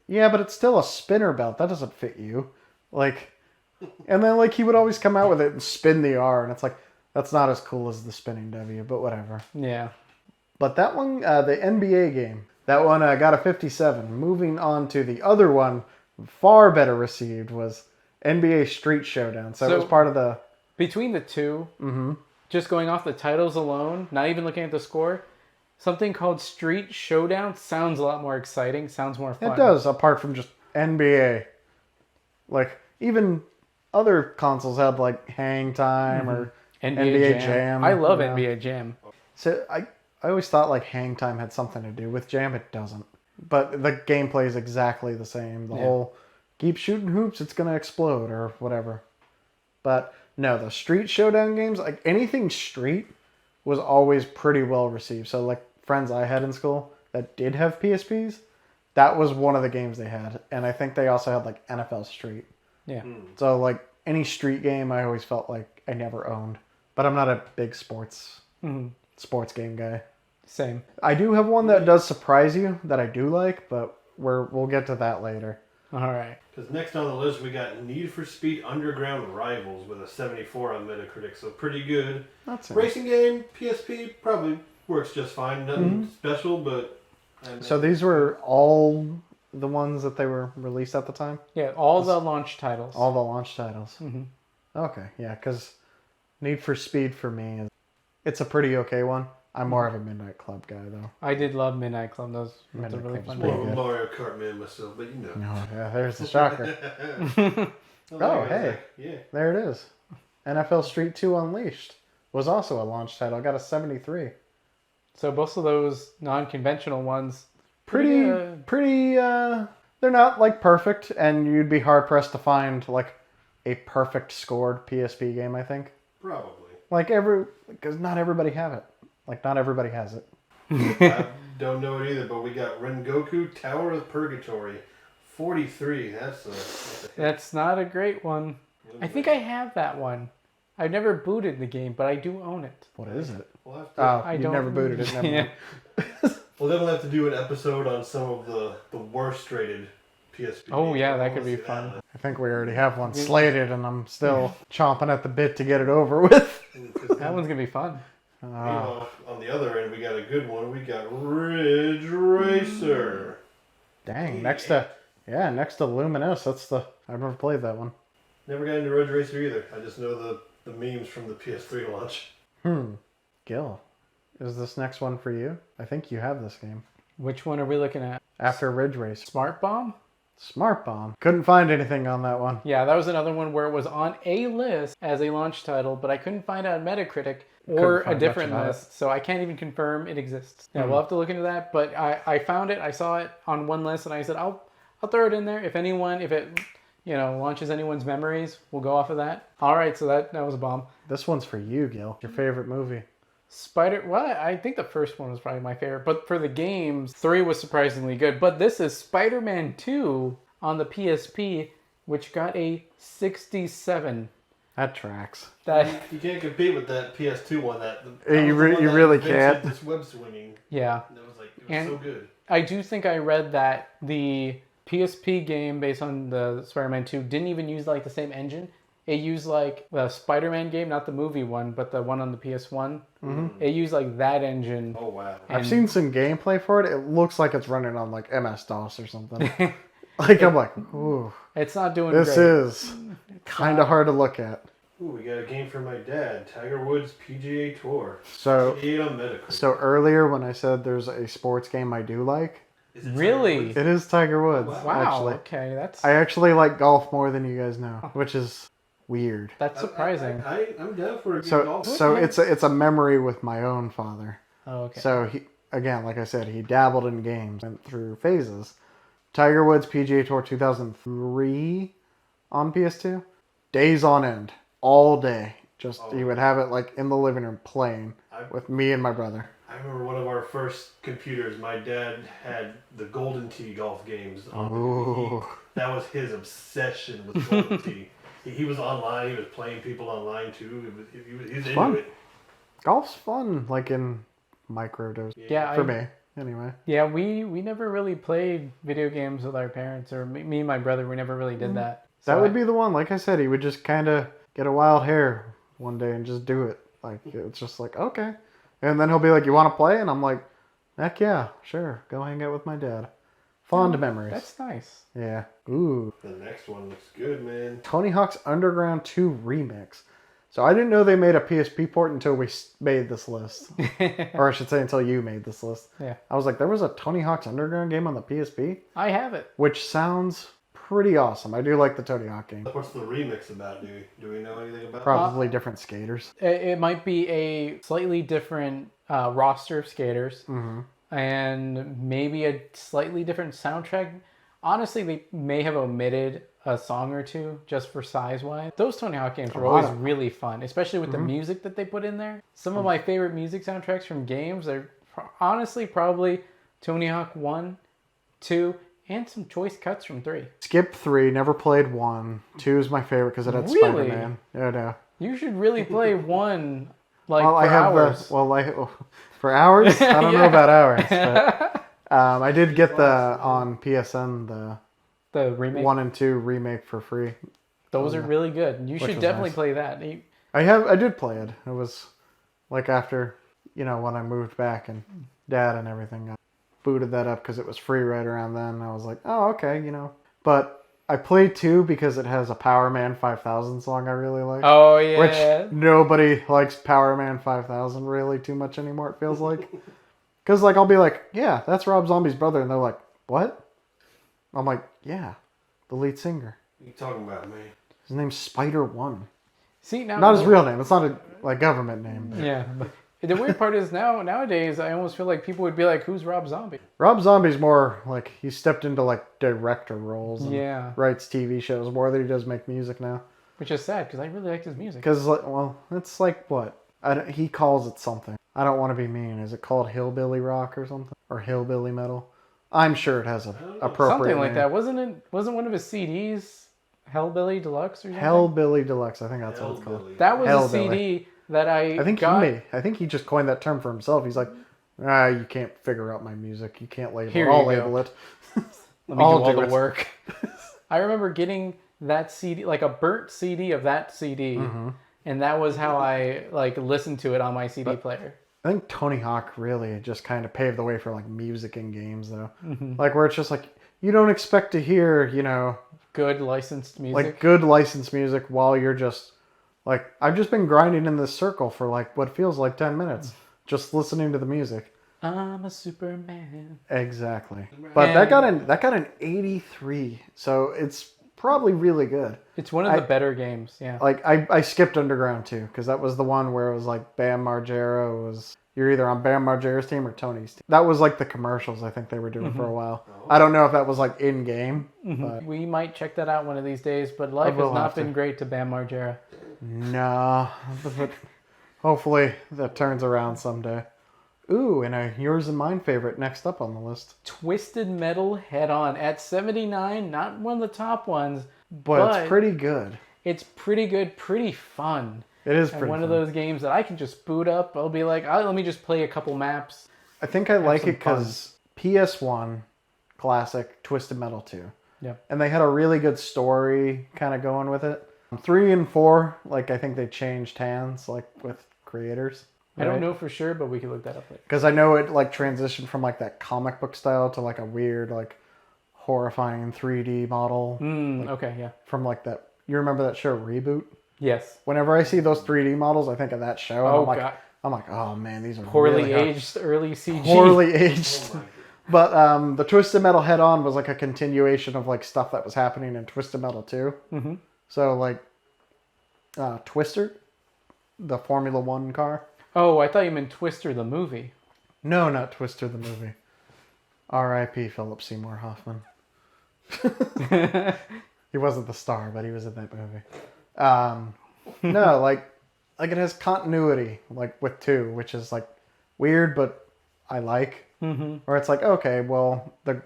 yeah, but it's still a spinner belt. That doesn't fit you. Like, and then like he would always come out with it and spin the R, and it's like that's not as cool as the spinning W, but whatever. Yeah. But that one, the NBA game, that one got a 57. Moving on to the other one. Far better received was NBA Street Showdown. So it was part of the... Between the two, just going off the titles alone, not even looking at the score, something called Street Showdown sounds a lot more exciting, sounds more fun. It does, apart from just NBA. Like, even other consoles had like Hang Time or NBA Jam. I love NBA Jam. So I always thought like Hang Time had something to do with Jam. It doesn't. But the gameplay is exactly the same. The whole keep shooting hoops, it's going to explode or whatever. But no, the Street Showdown games, like anything street was always pretty well received. So like friends I had in school that did have PSPs, that was one of the games they had. And I think they also had like NFL Street. Yeah. So like any street game I always felt like I never owned. But I'm not a big sports game guy. Same. I do have one that does surprise you that I do like, but we'll get to that later. All right. Because next on the list we got Need for Speed Underground Rivals with a 74 on Metacritic, so pretty good. That's it. Racing game, PSP, probably works just fine. Nothing special, but... So these were all the ones that they were released at the time? Yeah, all the launch titles. All the launch titles. Mm-hmm. Okay, yeah, because Need for Speed for me, it's a pretty okay one. I'm more of a Midnight Club guy, though. I did love Midnight Club. Those a Midnight really Club's fun pretty More of game. a good. Mario Kart man myself, but you know. Oh, yeah, there's the shocker. Oh, hey. Yeah. There it is. NFL Street 2 Unleashed was also a launch title. I got a 73. So both of those non-conventional ones, Pretty, they're not like perfect, and you'd be hard pressed to find like a perfect scored PSP game, I think. Probably. Because not everybody have it. Like, not everybody has it. I don't know it either, but we got Rengoku Tower of Purgatory. 43. That's a that's not a great one. I think I have that one. I've never booted the game, but I do own it. What is it? We'll have to, Oh, I you don't- never booted it. Never Yeah. mind. we'll definitely have to do an episode on some of the worst rated PSP. Oh, games. yeah, I that wanna could be see fun. one. I think we already have one slated, and I'm still chomping at the bit to get it over with. That one's gonna be fun. Meanwhile, on the other end, we got a good one. We got Ridge Racer. Dang, next to Luminous. I've never played that one. Never got into Ridge Racer either. I just know the memes from the PS3 launch. Gil, is this next one for you? I think you have this game. Which one are we looking at? After Ridge Race. Smart Bomb? Smart Bomb. Couldn't find anything on that one. Yeah, that was another one where it was on a list as a launch title, but I couldn't find it on Metacritic or Couldn't a find different much about list, so I can't even confirm it exists. Yeah, we'll have to look into that, but I found it, I saw it on one list, and I said, I'll throw it in there. If it launches anyone's memories, we'll go off of that. All right, so that was a bomb. This one's for you, Gil. Your favorite movie. I think the first one was probably my favorite, but for the games, 3 was surprisingly good. But this is Spider-Man 2 on the PSP, which got a 67. That tracks. That You can't compete with that PS2 one. You really can't. This web swinging. yeah. That was like And- so good. I do think I read that the PSP game based on the Spider-Man 2 didn't even use like the same engine. It used like the Spider-Man game, not the movie one, but the one on the PS1. It used like that engine. Oh wow. I've seen some gameplay for it. It looks like it's running on like MS-DOS or something. Like, I'm like, ooh, It's not doing this great. is kind of hard to look at. Ooh, we got a game for my dad. Tiger Woods PGA Tour. So, 88 on Metacritic. so earlier when I said there's a sports game I do like, Is it Tiger Really? Woods? it is Tiger Woods. Wow. Actually, Okay, that's I actually like golf more than you guys know, which is weird. surprising. I'm down for a good So, golf. so it's a memory with my own father. Oh, okay. So he, again, like I said, he dabbled in games, went through phases. Tiger Woods PGA Tour 2003 on PS2, days on end, all day. Just he would have it like in the living room playing with me and my brother. I remember one of our first computers. My dad had the Golden Tee golf games on. Ooh. That was his obsession with Golden Tee. He was online. He was playing people online too. He was into fun. it. Golf's fun, like in micro doses. Yeah, For me, anyway. Yeah, we never really played video games with our parents, or me and my brother, we never really did that. That would be the one. Like I said, he would just kind of get a wild hair one day and just do it. Like, it's just like, okay. And then he'll be like, you want to play? And I'm like, heck yeah, sure. Go hang out with my dad. Fond memories. That's nice. Yeah. Ooh. The next one looks good, man. Tony Hawk's Underground 2 Remix. So I didn't know they made a PSP port until we made this list. Or I should say until you made this list. Yeah. I was like, there was a Tony Hawk's Underground game on the PSP? I have it. Which sounds pretty awesome. I do like the Tony Hawk game. What's the remix about? Do we know anything about? Probably different skaters. It might be a slightly different roster of skaters, and maybe a slightly different soundtrack. Honestly, they may have omitted a song or two just for size-wise. Those Tony Hawk games were always really fun, especially with the music that they put in there. Some of my favorite music soundtracks from games are honestly probably Tony Hawk 1, 2, and some choice cuts from 3. Skip 3, never played 1. 2 is my favorite because it had Really? Spider-Man. Yeah, no. You should really play 1 like Well, for I have hours. for hours? I don't know about hours. But, I did get on PSN The remake. 1 and 2 remake for free. Those are really good. You should was definitely nice. play that. I did play it. It was like after, when I moved back and dad and everything, I booted that up because it was free right around then. I was like, oh, okay, But I play 2 because it has a Power Man 5000 song I really like. Oh yeah. Which nobody likes Power Man 5000 really too much anymore, it feels like. Because, like, I'll be like, yeah, that's Rob Zombie's brother. And they're like, what? I'm like, yeah, the lead singer. What are you talking about, man? His name's Spider-1. See now. Not his real name. It's not a like government name. Yeah. But the weird part is nowadays I almost feel like people would be like, "Who's Rob Zombie?" Rob Zombie's more like he stepped into like director roles and Yeah. writes TV shows more than he does make music now. Which is sad because I really liked his music. Because, like, well, it's like what? He calls it something. I don't want to be mean. Is it called hillbilly rock or something? Or hillbilly metal? I'm sure it has a appropriate Something like name. that. Wasn't one of his CDs Hellbilly Deluxe or something? Hellbilly Deluxe. I think that's what it's called. Hellbilly. That was Hellbilly. a CD that I think got. I think he just coined that term for himself. He's like, you can't figure out my music. You can't label Here it. I'll you go. label it. Let me do I'll all do the it. work. I remember getting that CD, like a burnt CD of that CD, Mm-hmm. and that was how I like listened to it on my CD player. I think Tony Hawk really just kind of paved the way for like music in games, though. Mm-hmm. Like where it's just like you don't expect to hear, Good licensed music. like good licensed music while you're just like I've just been grinding in this circle for like what feels like 10 minutes, just listening to the music. I'm a Superman. Exactly. But that got an 83, so it's probably really good. It's one of the better games. Yeah. Like I skipped Underground too because that was the one where it was like Bam Margera was you're either on Bam Margera's team or Tony's team. That was like the commercials I think they were doing for a while. I don't know if that was like in game, but We might check that out one of these days, but life has will not have to. been great to Bam Margera. no. But hopefully that turns around someday. Ooh, and a yours and mine favorite next up on the list. Twisted Metal Head On at 79, not one of the top ones, But it's pretty good. It's pretty good, pretty fun. It is And pretty one fun. of those games that I can just boot up. I'll be like, let me just play a couple maps. I think I like some it because PS1 classic, Twisted Metal 2. Yeah. And they had a really good story kind of going with it. 3 and 4, like I think they changed hands like with creators. I don't know for sure, but we can look that up later. Because I know it like transitioned from like that comic book style to like a weird like horrifying 3D model Okay, yeah. from like that. You remember that show Reboot? Yes. Whenever I see those 3D models, I think of that show. And Oh, I'm like, God. oh man, these are Poorly really hard. aged early CG. Poorly aged. But the Twisted Metal Head On was like a continuation of like stuff that was happening in Twisted Metal 2. Mm-hmm. So like Twister, the Formula One car. Oh, I thought you meant Twister the movie. No, not Twister the movie. R.I.P. Philip Seymour Hoffman. He wasn't the star, but he was in that movie. No, like it has continuity, like with 2, which is like weird, but I like. Mm-hmm. Or it's like, okay, well, the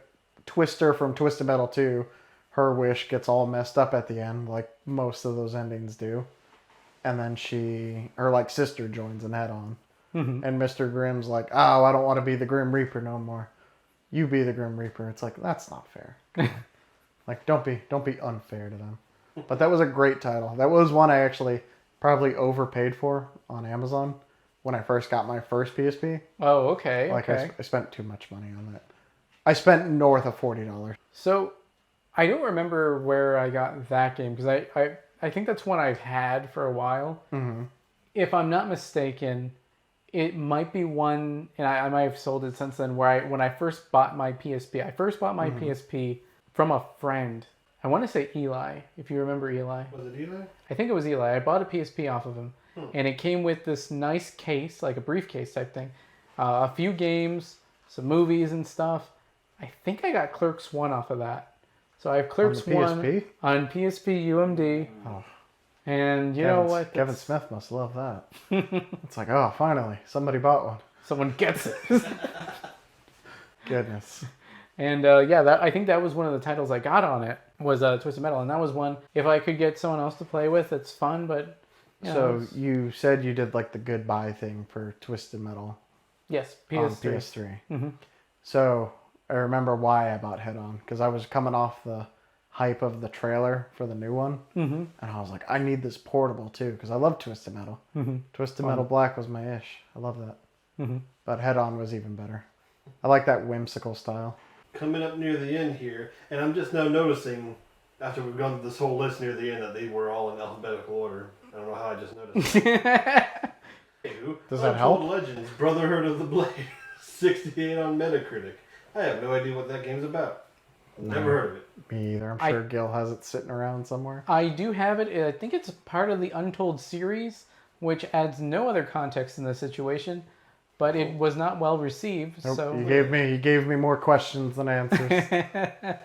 Twister from Twisted Metal 2, her wish gets all messed up at the end, like most of those endings do. And then her like sister joins in Head On. Mm-hmm. And Mr. Grimm's like, oh, I don't want to be the Grim Reaper no more. You be the Grim Reaper. It's like, that's not fair. Like, don't be unfair to them. But that was a great title. That was one I actually probably overpaid for on Amazon when I first got my first PSP. Oh, okay. Like, okay. I spent too much money on that. I spent north of $40. So, I don't remember where I got that game because I think that's one I've had for a while. Mm-hmm. If I'm not mistaken, it might be one, and I might have sold it since then, where when I first bought my PSP, I first bought my PSP from a friend. I want to say Eli, if you remember Eli. Was it Eli? I think it was Eli. I bought a PSP off of him, and it came with this nice case, like a briefcase type thing. A few games, some movies and stuff. I think I got Clerks 1 off of that. So I have Clerks 1 PSP? on PSP UMD. Oh. And you know what? Kevin Smith must love that. It's like, oh, finally, somebody bought one. Someone gets it. Goodness. And I think that was one of the titles I got on it, was Twisted Metal. And that was one, if I could get someone else to play with, it's fun, but... So you said you did like the goodbye thing for Twisted Metal Yes, on PS3. PS3. Mm-hmm. So I remember why I bought Head On, because I was coming off the hype of the trailer for the new one, and I was like, I need this portable too, because I love Twisted Metal. Twisted Metal Black was my ish. I love that. But Head On was even better. I like that whimsical style. Coming up near the end here, and I'm just now noticing after we've gone through this whole list near the end that they were all in alphabetical order. I don't know how I just noticed. Anywho, Does that help? Untold Legends, Brotherhood of the Blade, 68 on Metacritic. I have no idea what that game's about. Never heard of it. Me either. I'm sure Gil has it sitting around somewhere. I do have it. I think it's part of the Untold series, which adds no other context in the situation, but it was not well received. Nope, So you gave me more questions than answers. There's an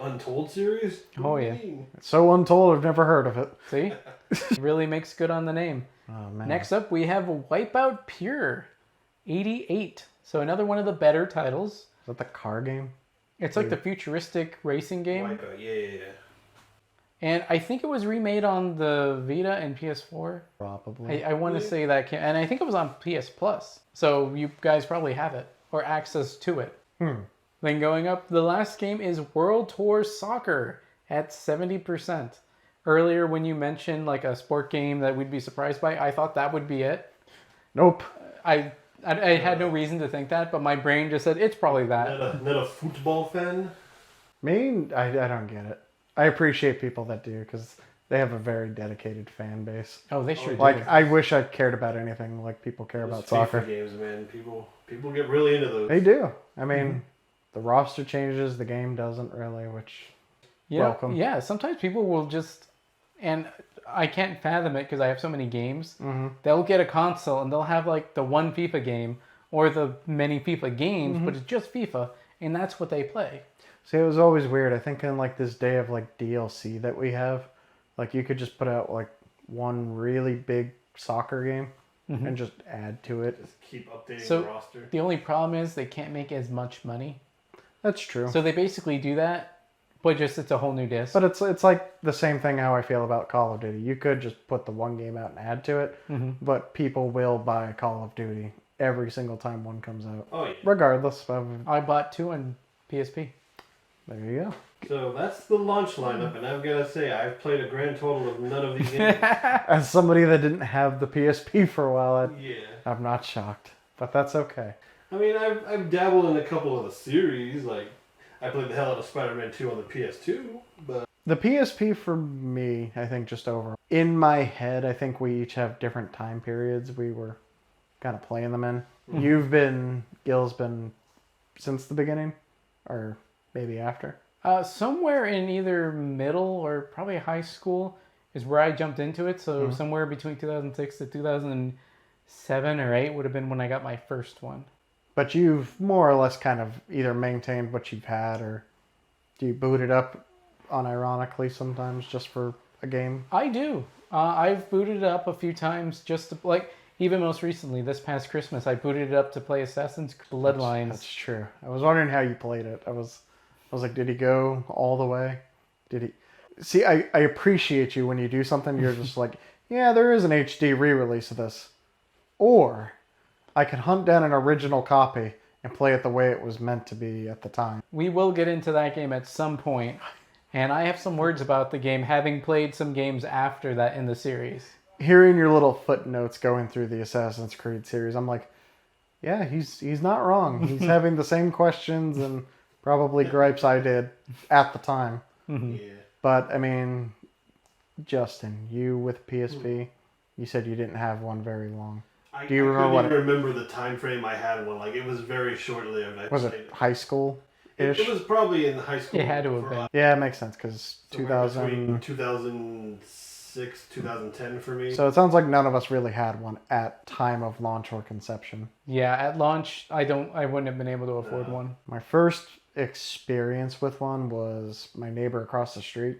Untold series? Oh, yeah. It's so untold, I've never heard of it. See, it really makes good on the name. Oh man. Next up, we have Wipeout Pure, 88. So another one of the better titles. Is that the car game? It's like the futuristic racing game. Wipeout, yeah. And I think it was remade on the Vita and PS4. Probably. I want to say that, and I think it was on PS Plus. So you guys probably have it, or access to it. Then going up, the last game is World Tour Soccer at 70%. Earlier when you mentioned like a sport game that we'd be surprised by, I thought that would be it. Nope. I had no reason to think that, but my brain just said it's probably that. Not a football fan? Me, I don't get it. I appreciate people that do because they have a very dedicated fan base. Oh, they sure do. Like, I wish I cared about anything like people care about Those soccer. FIFA games, man. People get really into those. They do. I mean, the roster changes, the game doesn't really, which welcome. Yeah, sometimes people will just, and I can't fathom it because I have so many games. They'll get a console and they'll have like the one FIFA game or the many FIFA games, but it's just FIFA, and that's what they play. See, it was always weird. I think in like this day of like DLC that we have, like you could just put out like one really big soccer game and just add to it. Just keep updating So the roster. the only problem is they can't make as much money. That's true. So they basically do that, but just it's a whole new disc. But it's like the same thing how I feel about Call of Duty. You could just put the one game out and add to it, but people will buy Call of Duty every single time one comes out. Oh, yeah. Regardless of... I bought 2 on PSP. There you go. So that's the launch lineup, and I've got to say, I've played a grand total of none of these games. As somebody that didn't have the PSP for a while, Yeah. I'm not shocked. But that's okay. I mean, I've dabbled in a couple of the series. Like, I played the hell out of Spider-Man 2 on the PS2, but... The PSP for me, I think just over. In my head, I think we each have different time periods we were kind of playing them in. Gil's been since the beginning? Or maybe after? Somewhere in either middle or probably high school is where I jumped into it. So somewhere between 2006 to 2007 or 8 would have been when I got my first one. But you've more or less kind of either maintained what you've had, or do you boot it up unironically sometimes just for a game? I do. I've booted it up a few times just to, like, even most recently, this past Christmas, I booted it up to play Assassin's Creed Bloodlines. That's true. I was wondering how you played it. I was like, did he go all the way? Did he? See, I appreciate you when you do something. You're just like, yeah, there is an HD re-release of this, or I can hunt down an original copy and play it the way it was meant to be at the time. We will get into that game at some point, and I have some words about the game, having played some games after that in the series. Hearing your little footnotes going through the Assassin's Creed series, I'm like, yeah, he's not wrong. He's having the same questions and probably gripes I did at the time. Yeah. But, I mean, Justin, you with PSP, you said you didn't have one very long. I Do you remember what? I couldn't even remember the time frame I had one. Like, it was very short-lived. Was it high school-ish? It was probably in high school. It had to have been. Yeah, it makes sense, because Between 2000... 2006, 2010 for me. So it sounds like none of us really had one at time of launch or conception. Yeah, at launch, I wouldn't have been able to afford one. My first experience with one was my neighbor across the street.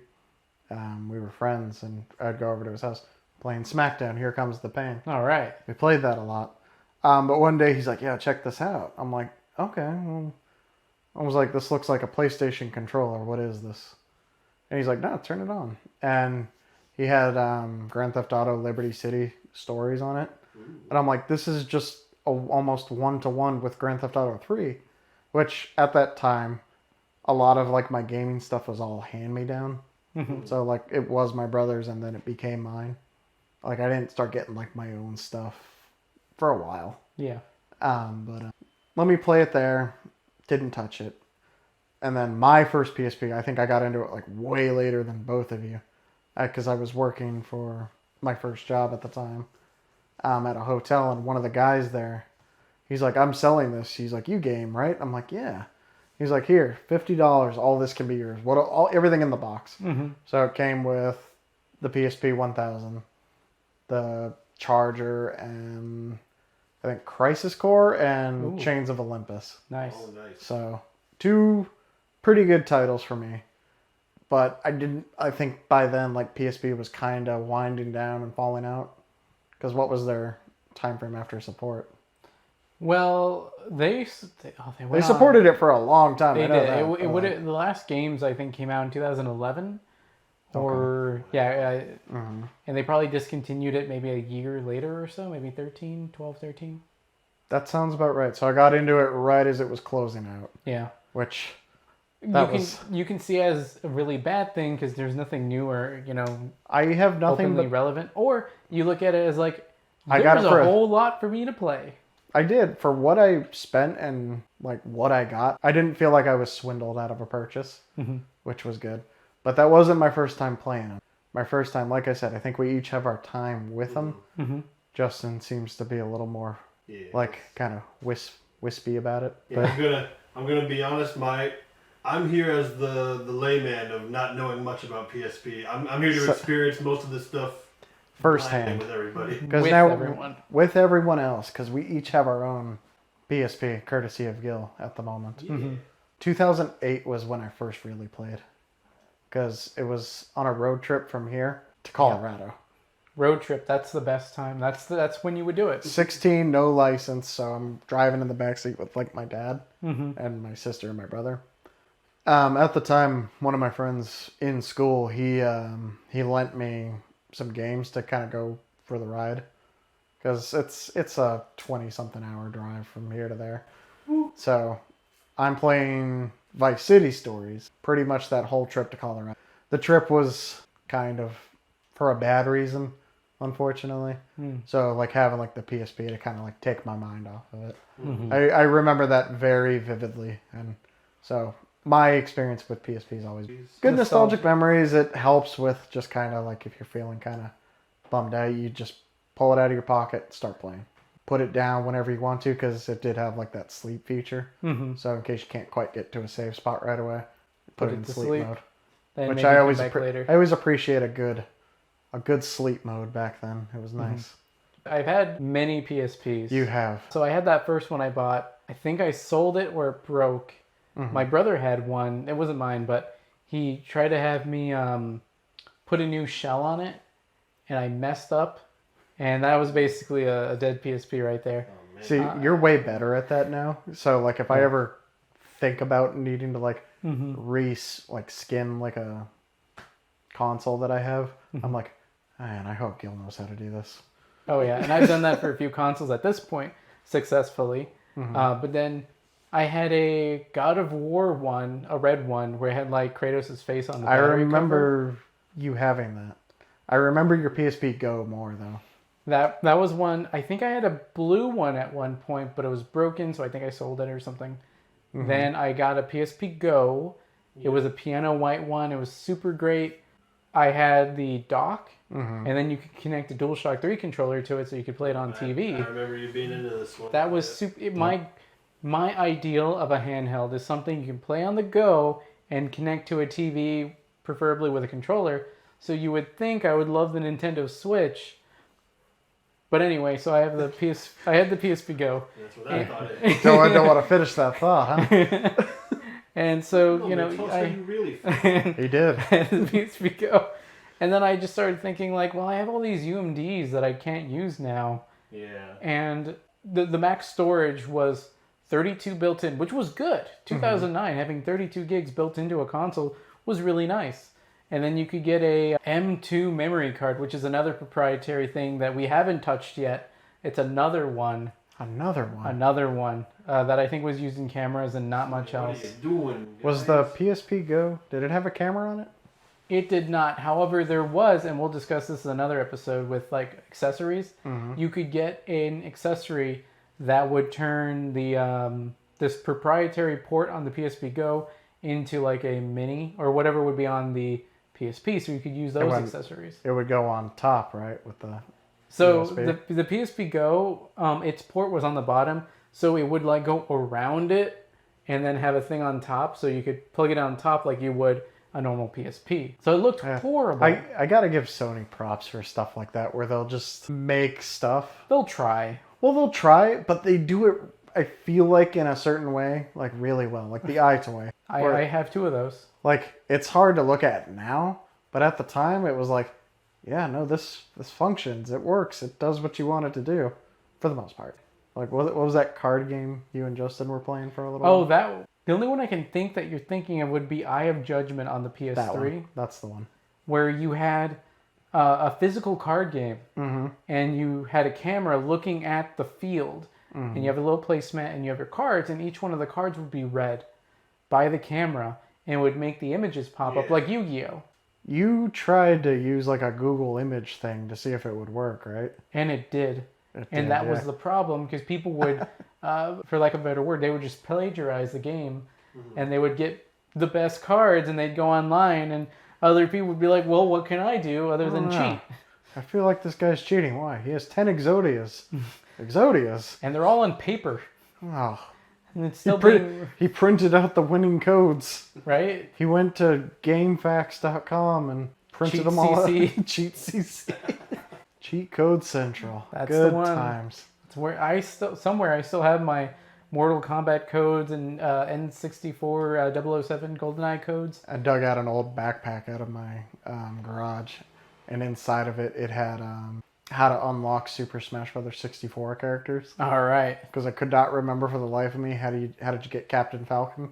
We were friends, and I'd go over to his house playing SmackDown, Here Comes the Pain. All right. We played that a lot. But one day he's like, yeah, check this out. I'm like, okay. Well, I was like, this looks like a PlayStation controller. What is this? And he's like, no, turn it on. And he had Grand Theft Auto Liberty City stories on it. And I'm like, this is just almost one-to-one with Grand Theft Auto 3. Which, at that time, a lot of like my gaming stuff was all hand-me-down. So like, it was my brother's and then it became mine. Like, I didn't start getting like my own stuff for a while. Yeah. But let me play it there. Didn't touch it. And then my first PSP, I think I got into it like way later than both of you, because I was working for my first job at the time at a hotel, and one of the guys there, he's like, I'm selling this. He's like, you game, right? I'm like, yeah. He's like, here, $50. All this can be yours. Everything in the box. Mm-hmm. So it came with the PSP 1000, the charger, and I think Crisis Core and Ooh. Chains of Olympus. Nice. Oh, nice. So 2 pretty good titles for me. But I think by then, like, PSP was kind of winding down and falling out. Because what was their time frame after support? Well, they They supported it for a long time. They I know did. that, It would the last games I think came out in 2011, or and they probably discontinued it maybe a year later or so, maybe 12, 13. That sounds about right. So I got into it right as it was closing out. Yeah. Which you can see as a really bad thing because there's nothing new or I have nothing openly but relevant, or you look at it as like I got there's it for a whole lot for me to play. I did for what I spent and like what I got. I didn't feel like I was swindled out of a purchase, which was good. But that wasn't my first time playing them. My first time, like I said, I think we each have our time with them. Mm-hmm. Justin seems to be a little more like kind of wispy about it. Yeah, But I'm gonna be honest. I'm here as the layman of not knowing much about PSP. I'm here to experience most of this stuff firsthand with everybody. because With now everyone. with everyone else, because we each have our own PSP, courtesy of Gil at the moment. Yeah. 2008 was when I first really played, because it was on a road trip from here to Colorado. Road trip, that's the best time. That's when you would do it. 16, no license, so I'm driving in the backseat with like my dad and my sister and my brother. At the time, one of my friends in school, he lent me some games to kind of go for the ride, because it's a 20-something hour drive from here to there. So I'm playing Vice City Stories pretty much that whole trip to Colorado. The trip was kind of for a bad reason, unfortunately. So like having like the PSP to kind of like take my mind off of it. I remember that very vividly, and so my experience with PSP is always good. Nostalgic memories. It helps with just kind of like if you're feeling kind of bummed out, you just pull it out of your pocket, start playing. Put it down whenever you want to, because it did have like that sleep feature. So in case you can't quite get to a save spot right away, put it in to sleep mode. Then Which maybe I come always back later. I always appreciate a good sleep mode back then. It was nice. I've had many PSPs. You have. So I had that first one I bought. I think I sold it or it broke. My brother had one. It wasn't mine, but he tried to have me put a new shell on it, and I messed up. And that was basically a dead PSP right there. See, you're way better at that now. So like if I ever think about needing to like skin like a console that I have, I'm like, man, I hope Gil knows how to do this. Oh yeah, and I've done that for a few consoles at this point successfully. But then I had a God of War one, a red one, where it had like Kratos' face on the I battery remember cover. you having that. I remember your PSP Go more though. That was one. I think I had a blue one at one point, but it was broken, so I think I sold it or something. Then I got a PSP Go. It was a piano white one. It was super great. I had the dock, and then you could connect a DualShock 3 controller to it, so you could play it on TV. I remember you being into this one. That was super. My ideal of a handheld is something you can play on the go and connect to a TV, preferably with a controller. So you would think I would love the Nintendo Switch. But anyway, so I had the PSP Go. That's what I thought. I don't want to finish that thought, huh? And so, You really He did. the PSP Go. And then I just started thinking like, well, I have all these UMDs that I can't use now. Yeah. And the max storage was 32 built in, which was good. 2009, having 32 gigs built into a console was really nice. And then you could get a M2 memory card, which is another proprietary thing that we haven't touched yet. It's another one that I think was used in cameras and not much else. What are you doing, guys? Was the PSP Go, did it have a camera on it? It did not. However, there was, and we'll discuss this in another episode with like accessories. You could get an accessory that would turn the this proprietary port on the PSP Go into like a mini or whatever would be on the PSP, so you could use those accessories. It would go on top, right, with the So USB? the PSP Go, its port was on the bottom, so it would like go around it and then have a thing on top, so you could plug it on top like you would a normal PSP. So it looked horrible. I gotta give Sony props for stuff like that, where they'll just make stuff. They'll try. Well, they'll try, but they do it, I feel like, in a certain way, like really well, like the iToy. I have 2 of those. Like, it's hard to look at now, but at the time it was like, yeah, no, this functions, it works, it does what you want it to do, for the most part. Like, what was that card game you and Justin were playing for a little while? Oh, the only one I can think that you're thinking of would be Eye of Judgment on the PS3. That one. That's the one. Where you had a physical card game, and you had a camera looking at the field, and you have a little placemat, and you have your cards, and each one of the cards would be read by the camera, and would make the images pop up like Yu-Gi-Oh! You tried to use like a Google image thing to see if it would work, right? And it did. And that was the problem, because people would, for lack of a better word, they would just plagiarize the game, and they would get the best cards, and they'd go online, and other people would be like, well, what can I do other than cheat? I feel like this guy's cheating. Why? He has 10 Exodias. Exodias? And they're all on paper. Oh. And it's still He printed out the winning codes. Right? He went to GameFAQs.com and printed them all out. Cheat CC. Cheat Code Central. That's Good the one. times. It's where I still have my Mortal Kombat codes and N64 007 GoldenEye codes. I dug out an old backpack out of my garage, and inside of it, it had how to unlock Super Smash Bros. 64 characters. All right. Because I could not remember for the life of me how did you get Captain Falcon.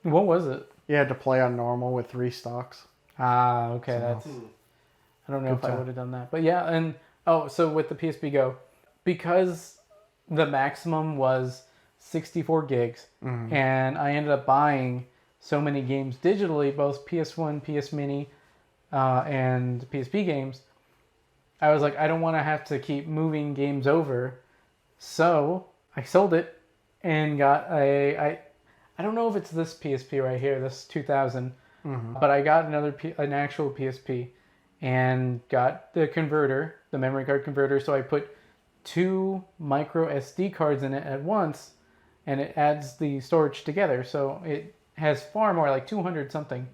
What was it? You had to play on normal with 3 stocks. Ah, okay. That's. I don't know if I would have done that, but yeah, and so with the PSP Go, because the maximum was 64 gigs, and I ended up buying so many games digitally, both PS1, PS Mini, and PSP games, I was like, I don't want to have to keep moving games over, so I sold it and got I don't know if it's this PSP right here, this 2000, but I got an actual PSP and got the converter, the memory card converter, so I put 2 micro SD cards in it at once, and it adds the storage together, so it has far more, like 200 something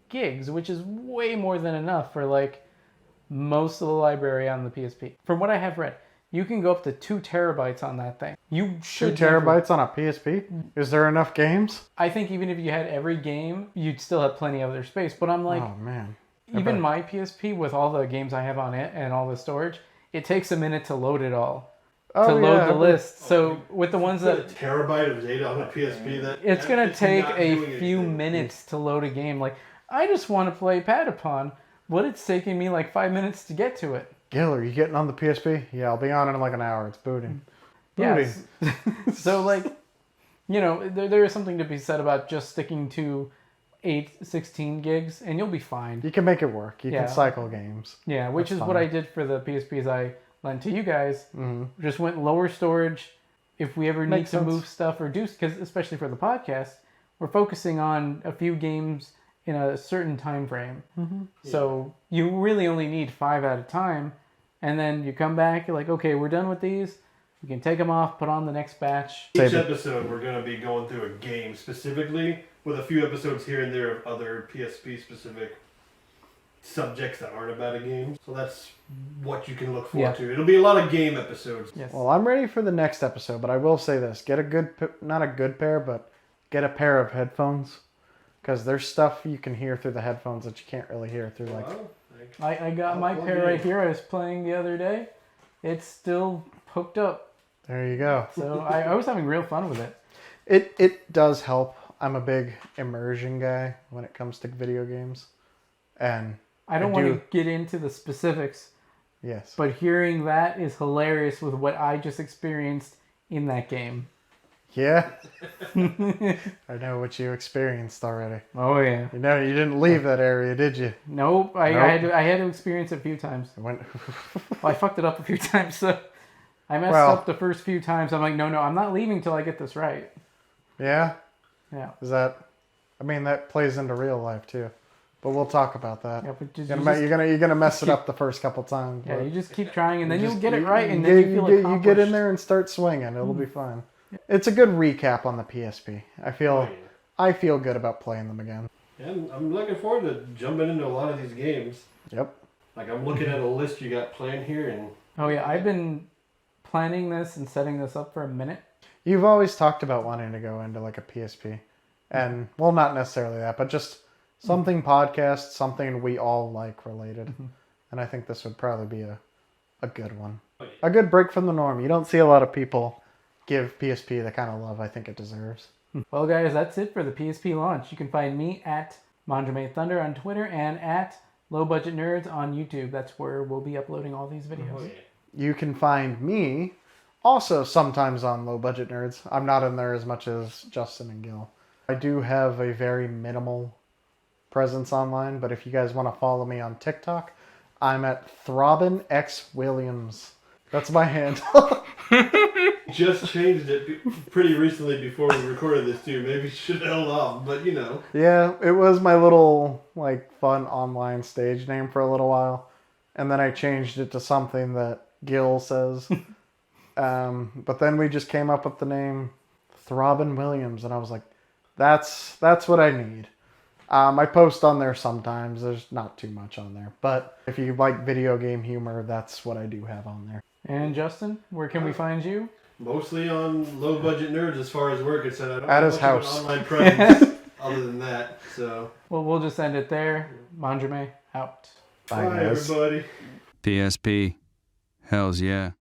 gigs, which is way more than enough for like most of the library on the PSP. From what I have read, you can go up to 2 terabytes on that thing. You should 2 terabytes on a PSP? Is there enough games? I think even if you had every game, you'd still have plenty of other space, but I'm like, oh man. Even my PSP, with all the games I have on it and all the storage, it takes a minute to load it all. To load the list. So with the ones a that... terabyte of data on a PSP, it's going to take a few minutes to load a game. Like, I just want to play Patapon, but it's taking me like 5 minutes to get to it. Gil, are you getting on the PSP? Yeah, I'll be on in like an hour. It's booting. Yes. So like, you know, there is something to be said about just sticking to 16 gigs, and you'll be fine. You can make it work. You can cycle games. Yeah, which is what I did for the PSPs I lent to you guys. Just went lower storage. If we ever need to move stuff or do, because especially for the podcast, we're focusing on a few games in a certain time frame. So you really only need 5 at a time, and then you come back, you're like, okay, we're done with these. We can take them off, put on the next batch. Each episode, we're going to be going through a game specifically, with a few episodes here and there of other PSP-specific subjects that aren't about a game. So that's what you can look forward to. It'll be a lot of game episodes. Yes. Well, I'm ready for the next episode, but I will say this. Get a good, not a good pair, but get a pair of headphones. Because there's stuff you can hear through the headphones that you can't really hear through, like... I got my pair right here. I was playing the other day. It's still hooked up. There you go. So I was having real fun with it. It does help. I'm a big immersion guy when it comes to video games. And I don't want to get into the specifics. Yes. But hearing that is hilarious with what I just experienced in that game. Yeah. I know what you experienced already. Oh, yeah. You know, you didn't leave that area, did you? Nope. I had to experience it a few times. Well, I fucked it up a few times, so I messed up the first few times. I'm like, no, I'm not leaving till I get this right. Yeah? Yeah. Is that I mean, that plays into real life too. But we'll talk about that. Yeah, but You're gonna mess it up the first couple times. Yeah, but you just keep trying, and then you'll just- get it right, and then you feel you accomplished. get in there and start swinging. It'll be fun. It's a good recap on the PSP. I feel good about playing them again. Yeah, I'm looking forward to jumping into a lot of these games. Yep. Like I'm looking at a list you got planned here, and Oh yeah, I've been planning this and setting this up for a minute. You've always talked about wanting to go into like a PSP, and well, not necessarily that, but just something podcast, something we all like related. And I think this would probably be a good one, a good break from the norm. You don't see a lot of people give PSP the kind of love I think it deserves. Well, guys, that's it for the PSP launch. You can find me at ManjoumeThunder on Twitter and at Low Budget Nerds on YouTube. That's where we'll be uploading all these videos. You can find me also sometimes on Low Budget Nerds. I'm not in there as much as Justin and Gil. I do have a very minimal presence online, but if you guys want to follow me on TikTok, I'm at ThrobinXWilliams. That's my handle. just changed it pretty recently before we recorded this too. Maybe should have held off, but you know. Yeah, it was my little like fun online stage name for a little while, and then I changed it to something that Gil says. But then we just came up with the name Throbin Williams, and I was like, that's what I need. I post on there sometimes. There's not too much on there, but if you like video game humor, that's what I do have on there. And Justin, where can we find you? Mostly on Low Budget Nerds as far as we're concerned. I don't At have his much of an house. online presence other than that. So Well, we'll just end it there. Manjoume out. Bye, bye guys. everybody. PSP. Hells yeah.